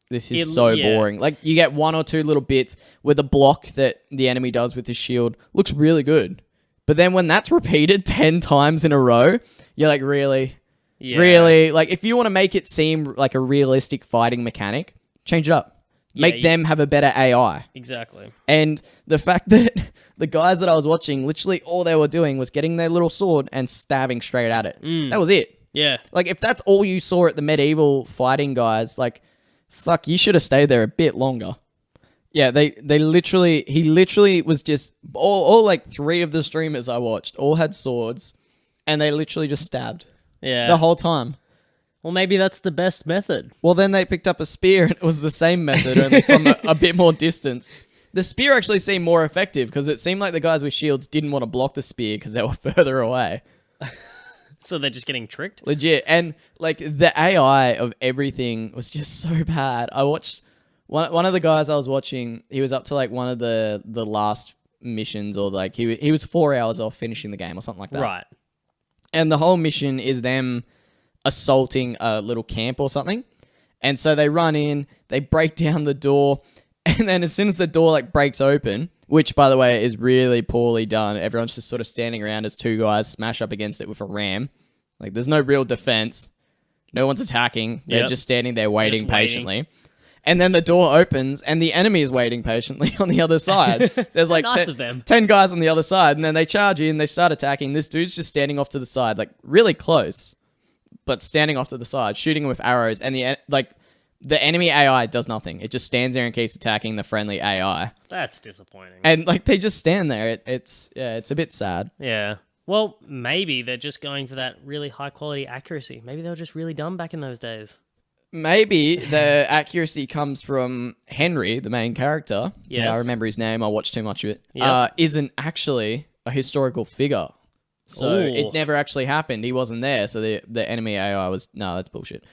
this is so boring. Like you get 1 or 2 little bits where the block that the enemy does with the shield looks really good. But then when that's repeated 10 times in a row, you're like, really? Yeah. Really? Like if you want to make it seem like a realistic fighting mechanic, change it up. Make them have a better AI. Exactly. And the fact that the guys that I was watching, literally all they were doing was getting their little sword and stabbing straight at it. That was it. Yeah. Like, if that's all you saw at the medieval fighting guys, like, fuck, you should have stayed there a bit longer. Yeah, he literally was just, all like 3 of the streamers I watched all had swords and they literally just stabbed. Yeah. The whole time. Well, maybe that's the best method. Well, then they picked up a spear and it was the same method, only from a bit more distance. The spear actually seemed more effective because it seemed like the guys with shields didn't want to block the spear because they were further away. So they're just getting tricked? Legit. And like the AI of everything was just so bad. I watched one of the guys I was watching, he was up to like one of the last missions, or like he was 4 hours off finishing the game or something like that. Right. And the whole mission is them assaulting a little camp or something. And so they run in, they break down the door, and then as soon as the door like breaks open, which by the way is really poorly done, everyone's just sort of standing around as 2 guys smash up against it with a ram. Like there's no real defense. No one's attacking. They're just standing there waiting patiently. And then the door opens and the enemy is waiting patiently on the other side. There's like Nice of them. 10 guys on the other side, and then they charge in, they start attacking. This dude's just standing off to the side, like really close, but standing off to the side, shooting with arrows, and the enemy AI does nothing. It just stands there and keeps attacking the friendly AI. That's disappointing. And like they just stand there. It's a bit sad. Yeah. Well, maybe they're just going for that really high quality accuracy. Maybe they were just really dumb back in those days. Maybe the accuracy comes from Henry, the main character. Yes. Yeah, I remember his name. I watched too much of it. Yep. Isn't actually a historical figure. So Ooh. it never actually happened. He wasn't there. So the enemy AI was no, that's bullshit.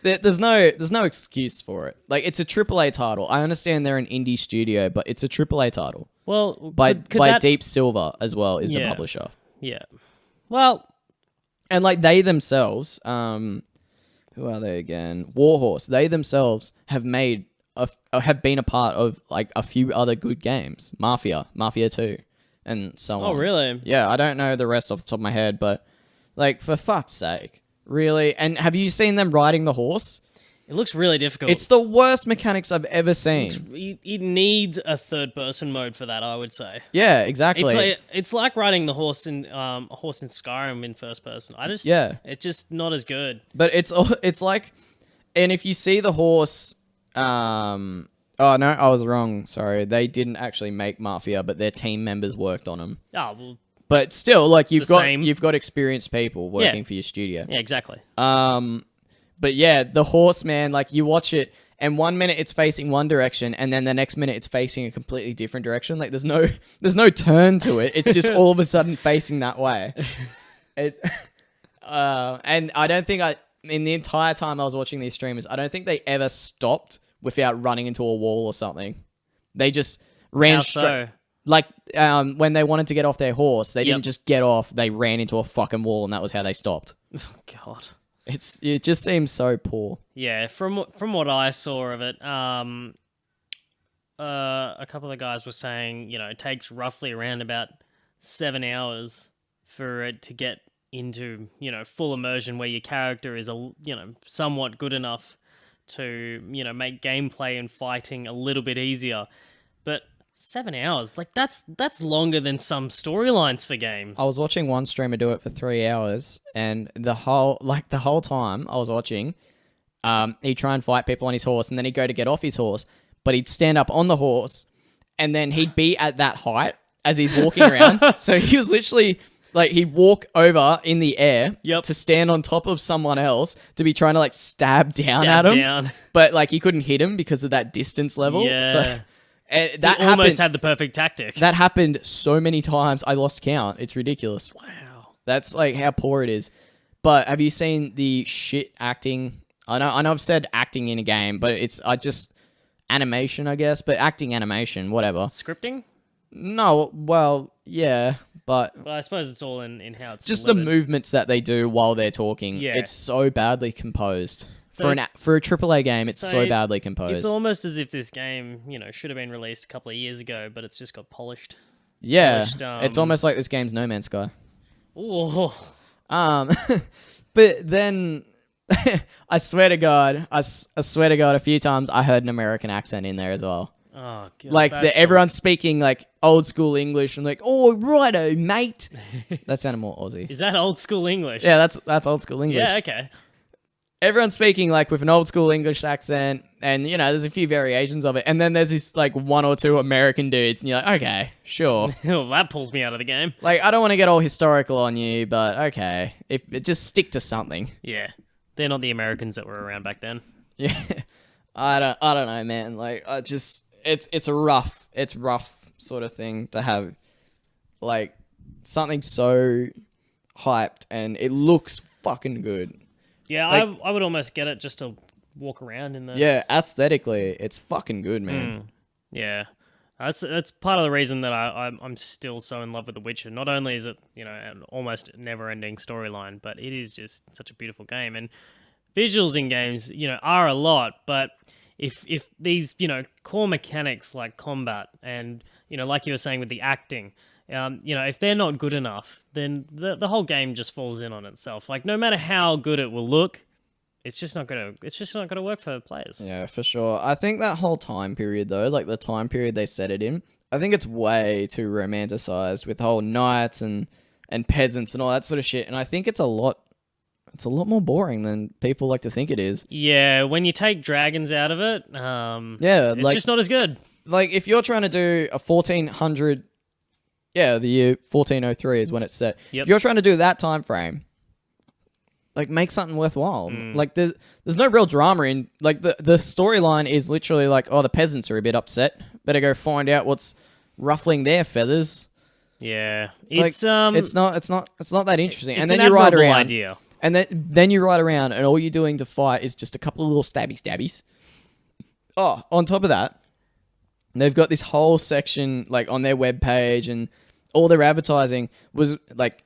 There's no excuse for it. Like it's a AAA title. I understand they're an indie studio, but it's a AAA title. Well, By could that... Deep Silver as well is the Yeah. publisher. Yeah. Well, And like they themselves, who are they again? Warhorse. They themselves have made have been a part of like a few other good games. Mafia 2, and so on. oh really? Yeah, I don't know the rest off the top of my head, but like for fuck's sake, really? And have you seen them riding the horse? It looks really difficult. It's the worst mechanics I've ever seen. It needs a third-person mode for that, I would say. Yeah, exactly. It's like riding a horse in Skyrim in first person. It's just not as good. But it's like, and if you see the horse, oh no, I was wrong. Sorry, they didn't actually make Mafia, but their team members worked on them. Oh well. But still, like you've same. got experienced people working for your studio. Yeah, exactly. But yeah, the horse, man, like you watch it, and 1 minute it's facing one direction, and then the next minute it's facing a completely different direction. Like there's no turn to it. It's just all of a sudden facing that way. And I don't think in the entire time I was watching these streamers, I don't think they ever stopped without running into a wall or something. They just ran straight. Like when they wanted to get off their horse, they didn't just get off. They ran into a fucking wall, and that was how they stopped. Oh God. It just seems so poor. Yeah, from what I saw of it, a couple of the guys were saying, it takes roughly around about 7 hours for it to get into, full immersion where your character is, somewhat good enough to, make gameplay and fighting a little bit easier. But 7 hours, like that's longer than some storylines for games. I was watching one streamer do it for 3 hours, and the whole time I was watching, he'd try and fight people on his horse, and then he'd go to get off his horse, but he'd stand up on the horse, and then he'd be at that height as he's walking around. So he was literally like he'd walk over in the air to stand on top of someone else to be trying to like stab down at him, but like he couldn't hit him because of that distance level. Yeah. So, that he almost had the perfect tactic. That happened so many times, I lost count. It's ridiculous. Wow. That's like how poor it is. But have you seen the shit acting? I know I've said acting in a game, but it's animation, I guess. But acting, animation, whatever. Scripting? No, well, yeah, but I suppose it's all in how it's just delivered. the movements that they do while they're talking. Yeah. It's so badly composed. For a AAA game, it's so badly composed. It's almost as if this game, should have been released a couple of years ago, but it's just got polished. Yeah, it's almost like this game's No Man's Sky. Oh. But then I swear to God, a few times I heard an American accent in there as well. Oh, God, like everyone's speaking like old school English and like, oh, righto, mate. That sounded more Aussie. Is that old school English? Yeah, that's old school English. Yeah, okay. Everyone's speaking like with an old school English accent, and there's a few variations of it, and then there's this like one or two American dudes, and you're like, okay, sure. Well, that pulls me out of the game. Like, I don't want to get all historical on you, but okay, just stick to something. Yeah, they're not the Americans that were around back then. Yeah, I don't know, man. Like, it's rough sort of thing to have, like, something so hyped and it looks fucking good. Yeah, like, I would almost get it just to walk around in the... Yeah, aesthetically, it's fucking good, man. Yeah. That's part of the reason that I'm still so in love with The Witcher. Not only is it, an almost never-ending storyline, but it is just such a beautiful game. And visuals in games, are a lot, but if these, core mechanics like combat and, like you were saying with the acting... if they're not good enough, then the whole game just falls in on itself. Like no matter how good it will look, it's just not gonna work for players. Yeah, for sure. I think that whole time period though, like the time period they set it in, I think it's way too romanticized with the whole knights and peasants and all that sort of shit. And I think it's a lot more boring than people like to think it is. Yeah, when you take dragons out of it, it's just not as good. Like if you're trying to do a 1400. Yeah, the year 1403 is when it's set. Yep. If you're trying to do that time frame, like make something worthwhile. Like there's no real drama in like the storyline is literally like, oh, the peasants are a bit upset. Better go find out what's ruffling their feathers. Yeah, Like, it's it's not that interesting. it's And then an you ride admirable around, idea. and then you ride around, and all you're doing to fight is just a couple of little stabbies. Oh, on top of that, they've got this whole section like on their webpage, and all their advertising was like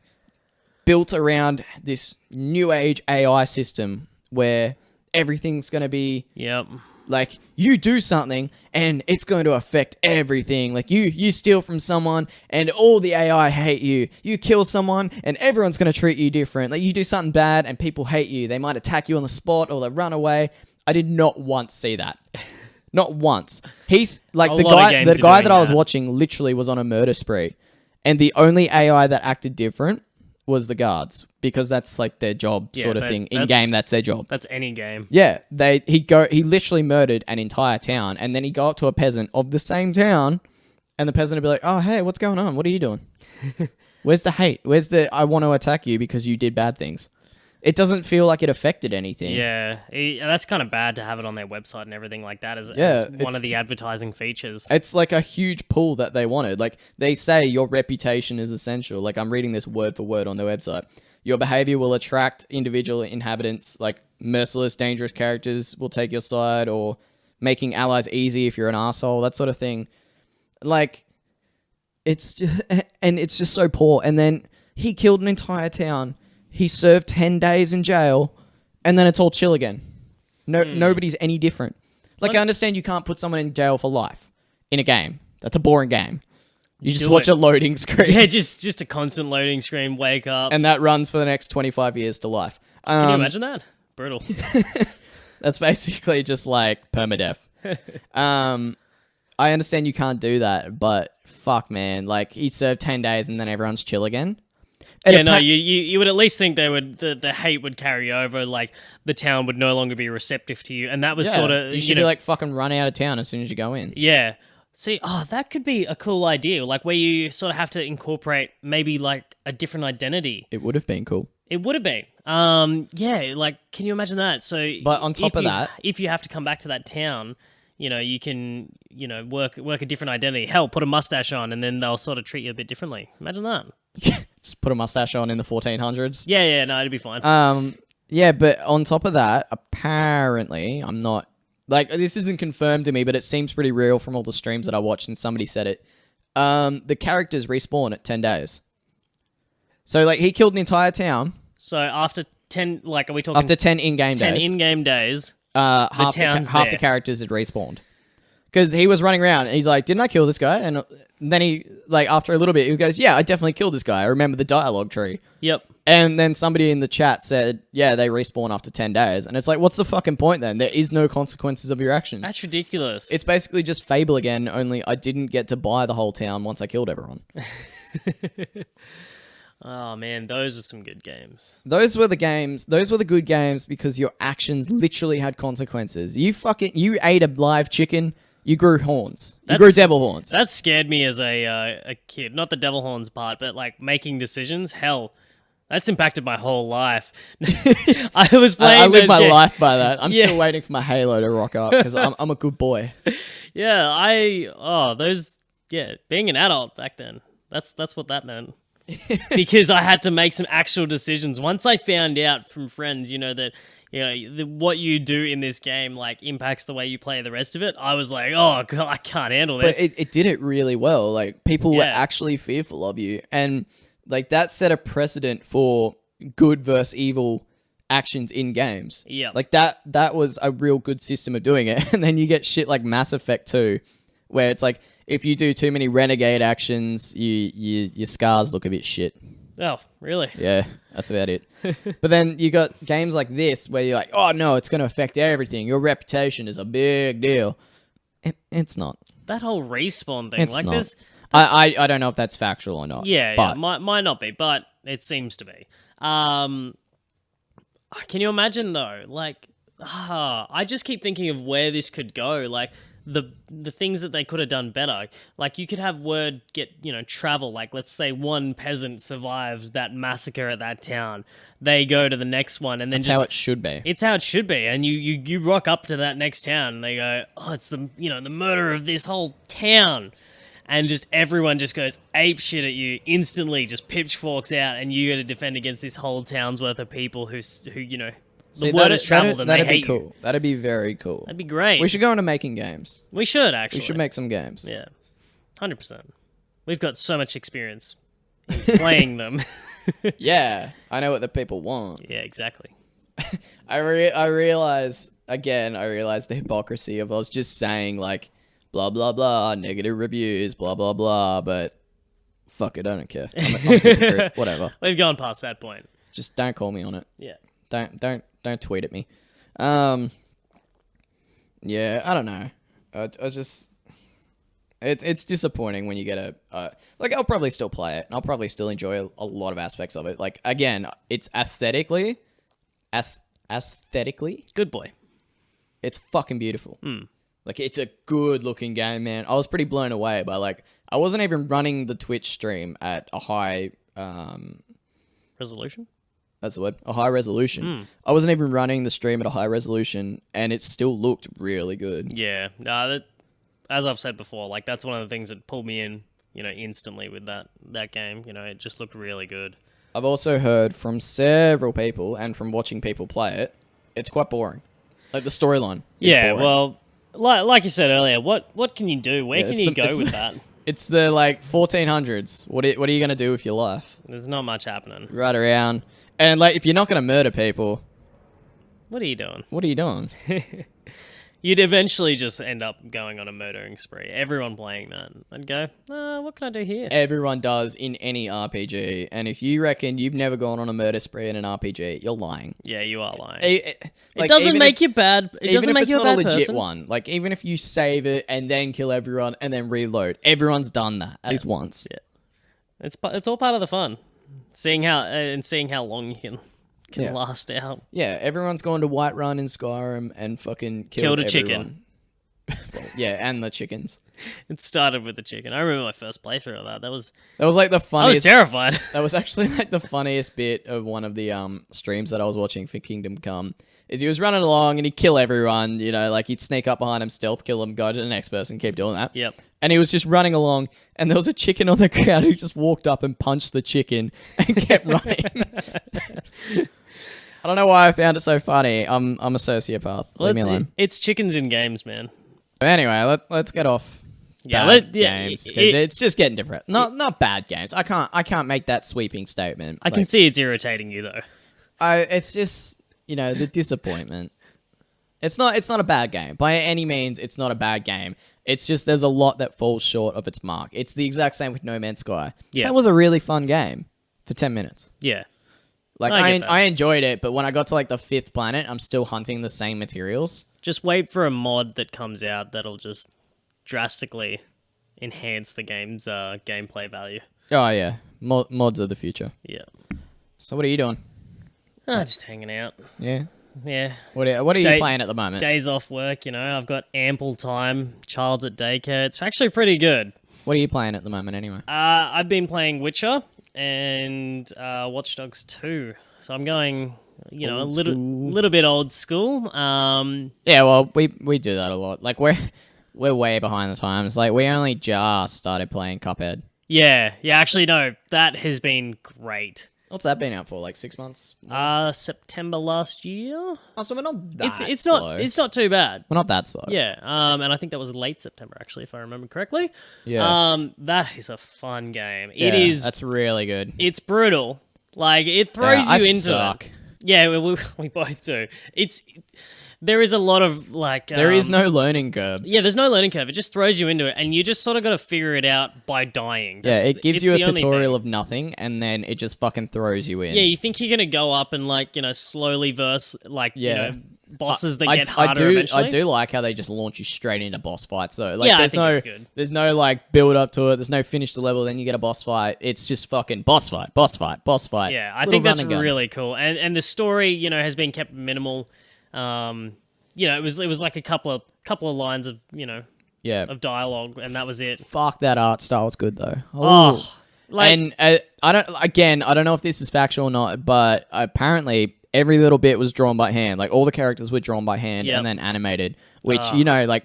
built around this new age AI system where everything's going to be Yep. like you do something and it's going to affect everything. Like you steal from someone and all the AI hate you. You kill someone and everyone's going to treat you different. Like you do something bad and people hate you. They might attack you on the spot or they run away. I did not once see that. Not once. He's like A the lot of guy. games The are guy doing that I was that. watching literally was on a murder spree, and the only AI that acted different was the guards because that's like their job, Yeah, sort of thing. In game, that's their job. That's any game. Yeah, he literally murdered an entire town, and then he'd go up to a peasant of the same town, and the peasant would be like, "Oh, hey, what's going on? What are you doing? Where's the hate? Where's the I want to attack you because you did bad things?" It doesn't feel like it affected anything. Yeah, that's kind of bad to have it on their website and everything like that as Yeah, one of the advertising features. It's like a huge pull that they wanted. Like they say your reputation is essential. Like I'm reading this word for word on their website. Your behavior will attract individual inhabitants, like merciless, dangerous characters will take your side, or making allies easy if you're an asshole, that sort of thing. Like, it's just so poor. And then he killed an entire town. He served 10 days in jail, and then it's all chill again. Nobody's any different. Like, I understand you can't put someone in jail for life in a game. That's a boring game. You just watch a loading screen. Yeah, just a constant loading screen, wake up. And that runs for the next 25 years to life. Can you imagine that? Brutal. That's basically just like permadeath. I understand you can't do that, but fuck, man. Like, he served 10 days and then everyone's chill again. Yeah, no, you would at least think they would the hate would carry over, like the town would no longer be receptive to you, and that was sort of you should be like fucking run out of town as soon as you go in. yeah. See, that could be a cool idea, like where you sort of have to incorporate maybe like a different identity. It would have been cool. It would have been, yeah. Like, can you imagine that? So, But on top of that, if you have to come back to that town, you can work a different identity. Hell, put a mustache on, and then they'll sort of treat you a bit differently. Imagine that. just put a mustache on in the 1400s. Yeah, no, it'd be fine. Yeah, but on top of that, apparently, I'm not... Like, this isn't confirmed to me, but it seems pretty real from all the streams that I watched, and somebody said it. The characters respawn at 10 days. So, like, he killed an entire town. So after 10, like, are we talking... After 10 in-game 10 days. in-game days, half the characters had respawned. Because he was running around, and he's like, didn't I kill this guy? And then he, like, after a little bit, he goes, yeah, I definitely killed this guy. I remember the dialogue tree. Yep. And then somebody in the chat said, yeah, they respawn after 10 days. And it's like, what's the fucking point then? There is no consequences of your actions. That's ridiculous. It's basically just Fable again, only I didn't get to buy the whole town once I killed everyone. Oh, man, those were some good games. Those were the good games because your actions literally had consequences. You ate a live chicken, you grew horns. You grew devil horns. That scared me as a kid. Not the devil horns part, but like making decisions. Hell, that's impacted my whole life. I was playing. I live my life by that. I'm still waiting for my Halo to rock up because I'm a good boy. Yeah, being an adult back then. That's what that meant. Because I had to make some actual decisions. Once I found out from friends, that what you do in this game like impacts the way you play the rest of it, I was like, oh god, I can't handle this. But it did it really well. Like people were actually fearful of you, and like that set a precedent for good versus evil actions in games. Yeah, like that was a real good system of doing it. And then you get shit like Mass Effect 2, where it's like if you do too many renegade actions, your scars look a bit shit. Oh, really? Yeah, that's about it. But then you got games like this where you're like, oh no, it's going to affect everything. Your reputation is a big deal. It's not. That whole respawn thing, It's like not. this. I don't know if that's factual or not. Yeah, might not be, but it seems to be. Can you imagine though? Like, I just keep thinking of where this could go. Like the things that they could have done better. Like you could have word get travel. Like let's say one peasant survived that massacre at that town. They go to the next one, and then that's how it should be. It's how it should be. And you rock up to that next town, and they go, oh, it's the the murder of this whole town. and just everyone just goes ape shit at you instantly, just pitchforks out, and you got to defend against this whole town's worth of people who the word has traveled and they hate cool. you. That'd be very cool. That'd be great. We should go into making games. We should actually. We should make some games. Yeah, 100%. We've got so much experience in playing them. Yeah, I know what the people want. Yeah, exactly. I realize the hypocrisy of I was just saying like blah blah blah negative reviews blah blah blah, but fuck it, I don't care. I'm a hypocrite. Whatever. We've gone past that point. Just don't call me on it. Yeah. Don't tweet at me. Yeah, I don't know. I just it's disappointing when you get like I'll probably still play it and I'll probably still enjoy a lot of aspects of it. Like again, it's aesthetically. Good boy. It's fucking beautiful. Like, it's a good looking game, man. I was pretty blown away by, like, I wasn't even running the Twitch stream at a high, resolution? That's the word. A high resolution. I wasn't even running the stream at a high resolution, and it still looked really good. Yeah. As I've said before, like, that's one of the things that pulled me in, instantly with that game. It just looked really good. I've also heard from several people, and from watching people play it, it's quite boring. Like, the storyline is boring. Well, like you said earlier, what can you do? Where can you go with that? It's the, 1400s. What are you going to do with your life? There's not much happening. Right around. And, if you're not going to murder people... What are you doing? What are you doing? You'd eventually just end up going on a murdering spree. Everyone playing that. I'd go, what can I do here? Everyone does in any RPG. And if you reckon you've never gone on a murder spree in an RPG, you're lying. Yeah, you are lying. It doesn't make you bad. It doesn't make you a bad person. Even if it's not a legit one. Like, even if you save it and then kill everyone and then reload, everyone's done that at least once. Yeah. It's all part of the fun. Seeing how long you can last out. Yeah, everyone's gone to Whiterun in Skyrim and fucking killed a everyone. Chicken. Well, yeah, and the chickens. It started with the chicken. I remember my first playthrough of that. That was like the funniest. I was terrified. That was actually like the funniest bit of one of the streams that I was watching for Kingdom Come. Is he was running along and he'd kill everyone, he'd sneak up behind him, stealth kill him, go to the next person, keep doing that. Yep. And he was just running along, and there was a chicken on the ground who just walked up and punched the chicken and kept running. I don't know why I found it so funny. I'm a sociopath. Leave me alone. It's chickens in games, man. But anyway, let's get off. Games because it's just getting different. Not bad games. I can't make that sweeping statement. I can see it's irritating you though. It's just the disappointment. It's not a bad game by any means. It's not a bad game. It's just there's a lot that falls short of its mark. It's the exact same with No Man's Sky. Yeah, that was a really fun game for 10 minutes. Yeah. I enjoyed it, but when I got to the 5th planet, I'm still hunting the same materials. Just wait for a mod that comes out that'll just drastically enhance the game's gameplay value. Oh yeah, mods are the future. Yeah. So what are you doing? Just hanging out. Yeah. Yeah. What are you playing at the moment? Days off work, I've got ample time. Child's at daycare. It's actually pretty good. What are you playing at the moment anyway? I've been playing Witcher and Watch Dogs 2. So I'm going, a little bit old school. Yeah, well, we do that a lot. We're way behind the times. We only just started playing Cuphead. Yeah. Actually, no, that has been great. What's that been out for? 6 months? September last year. Oh, so we're not that it's slow. It's not too bad. We're not that slow. Yeah. And I think that was late September, actually, if I remember correctly. Yeah. That is a fun game. Yeah, it is. That's really good. It's brutal. It throws you into suck. it. Yeah, we both do. There is a lot of there is no learning curve. Yeah, there's no learning curve. It just throws you into it, and you just sort of got to figure it out by dying. It gives you a tutorial of nothing, and then it just fucking throws you in. Yeah, you think you're gonna go up and slowly verse bosses that get harder eventually. I do like how they just launch you straight into boss fights though. I think it's good. There's no build up to it. There's no finish the level, then you get a boss fight. It's just fucking boss fight. Yeah, I think that's really cool. And the story, has been kept minimal. It was like a couple of lines of of dialogue, and that was it. Fuck, that art style's good though. And I don't know if this is factual or not, but apparently every little bit was drawn by hand. All the characters were drawn by hand and then animated, which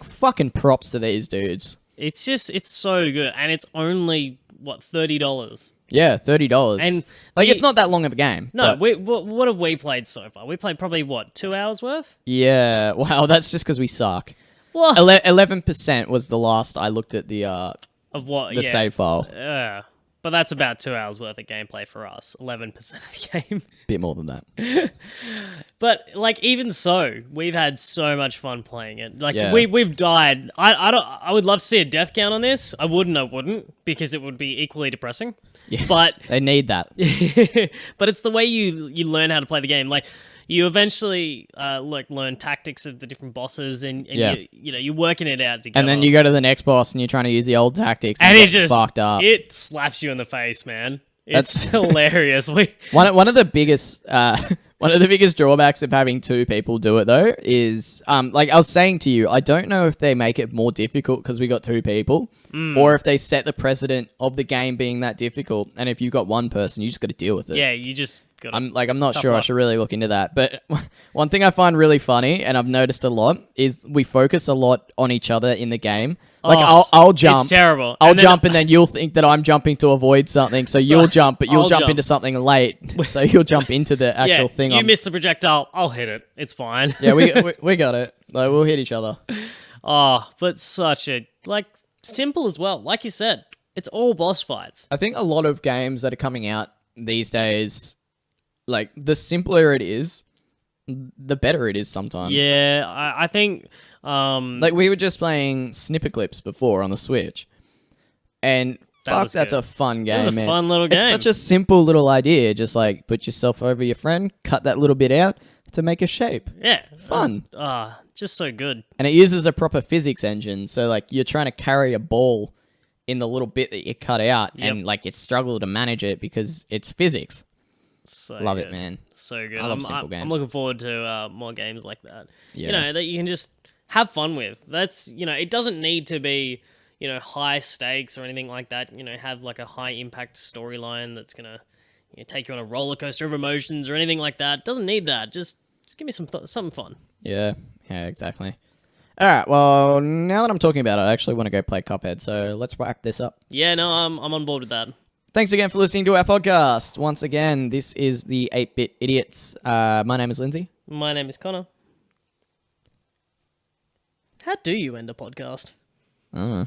fucking props to these dudes. It's so good, and it's only what $30. Yeah, $30. And it's not that long of a game. No, but- what have we played so far? We played probably what 2 hours worth. Yeah, wow, that's just because we suck. What 11% was the last I looked at the of what? the save file. But that's about 2 hours worth of gameplay for us. 11% of the game. Bit more than that. But like even so, we've had so much fun playing it. Like Yeah. we've died. I would love to see a death count on this. I wouldn't because it would be equally depressing. Yeah, But they need that. but it's the way you learn how to play the game. Like you eventually learn tactics of the different bosses, and Yeah. you're working it out together. And then you go to the next boss and you're trying to use the old tactics and you it get just fucked up. It slaps you in the face, man. It's That's- hilarious. One of the biggest one of the biggest drawbacks of having two people do it though is like I was saying to you, I don't know if they make it more difficult because we got two people, or if they set the precedent of the game being that difficult, and if you've got one person, you just got to deal with it. Yeah, you just got. I'm not tough sure. I luck. should really look into that. But one thing I find really funny, and I've noticed a lot, is we focus a lot on each other in the game. Like Oh, I'll jump. It's terrible. I'll And then- jump, and then you'll think that I'm jumping to avoid something. So you'll jump, but you'll I'll jump jump. into something late. So you'll jump into the actual thing. You miss the projectile, I'll hit it. It's fine. Yeah, we got it. Like, we'll hit each other. Oh, but such a simple as well. Like you said, it's all boss fights. I think a lot of games that are coming out these days, like the simpler it is, the better it is sometimes. Yeah, I think. Like we were just playing Snipper Clips before on the Switch, and was that's good. a fun game. It was a man. fun little game. It's such a simple little idea. Just like put yourself over your friend, cut that little bit out to make a shape, yeah, fun. Just so good. and it uses a proper physics engine. So like you're trying to carry a ball in the little bit that you cut out, and Yep. like you struggle to manage it because it's physics. So Love it, good. man. So good. I love I'm, simple I'm games. looking forward to more games like that. Yeah. You know, that you can just have fun with. That's, it doesn't need to be, high stakes or anything like that. Have like a high impact storyline that's going to take you on a roller coaster of emotions or anything like that. Doesn't need that. Just give me something fun. Yeah, exactly. All right, well, now that I'm talking about it, I actually want to go play Cuphead, so let's wrap this up. Yeah, no, I'm on board with that. Thanks again for listening to our podcast. Once again, this is the 8-Bit Idiots. My name is Lindsay. My name is Connor. How do you end a podcast? I don't know.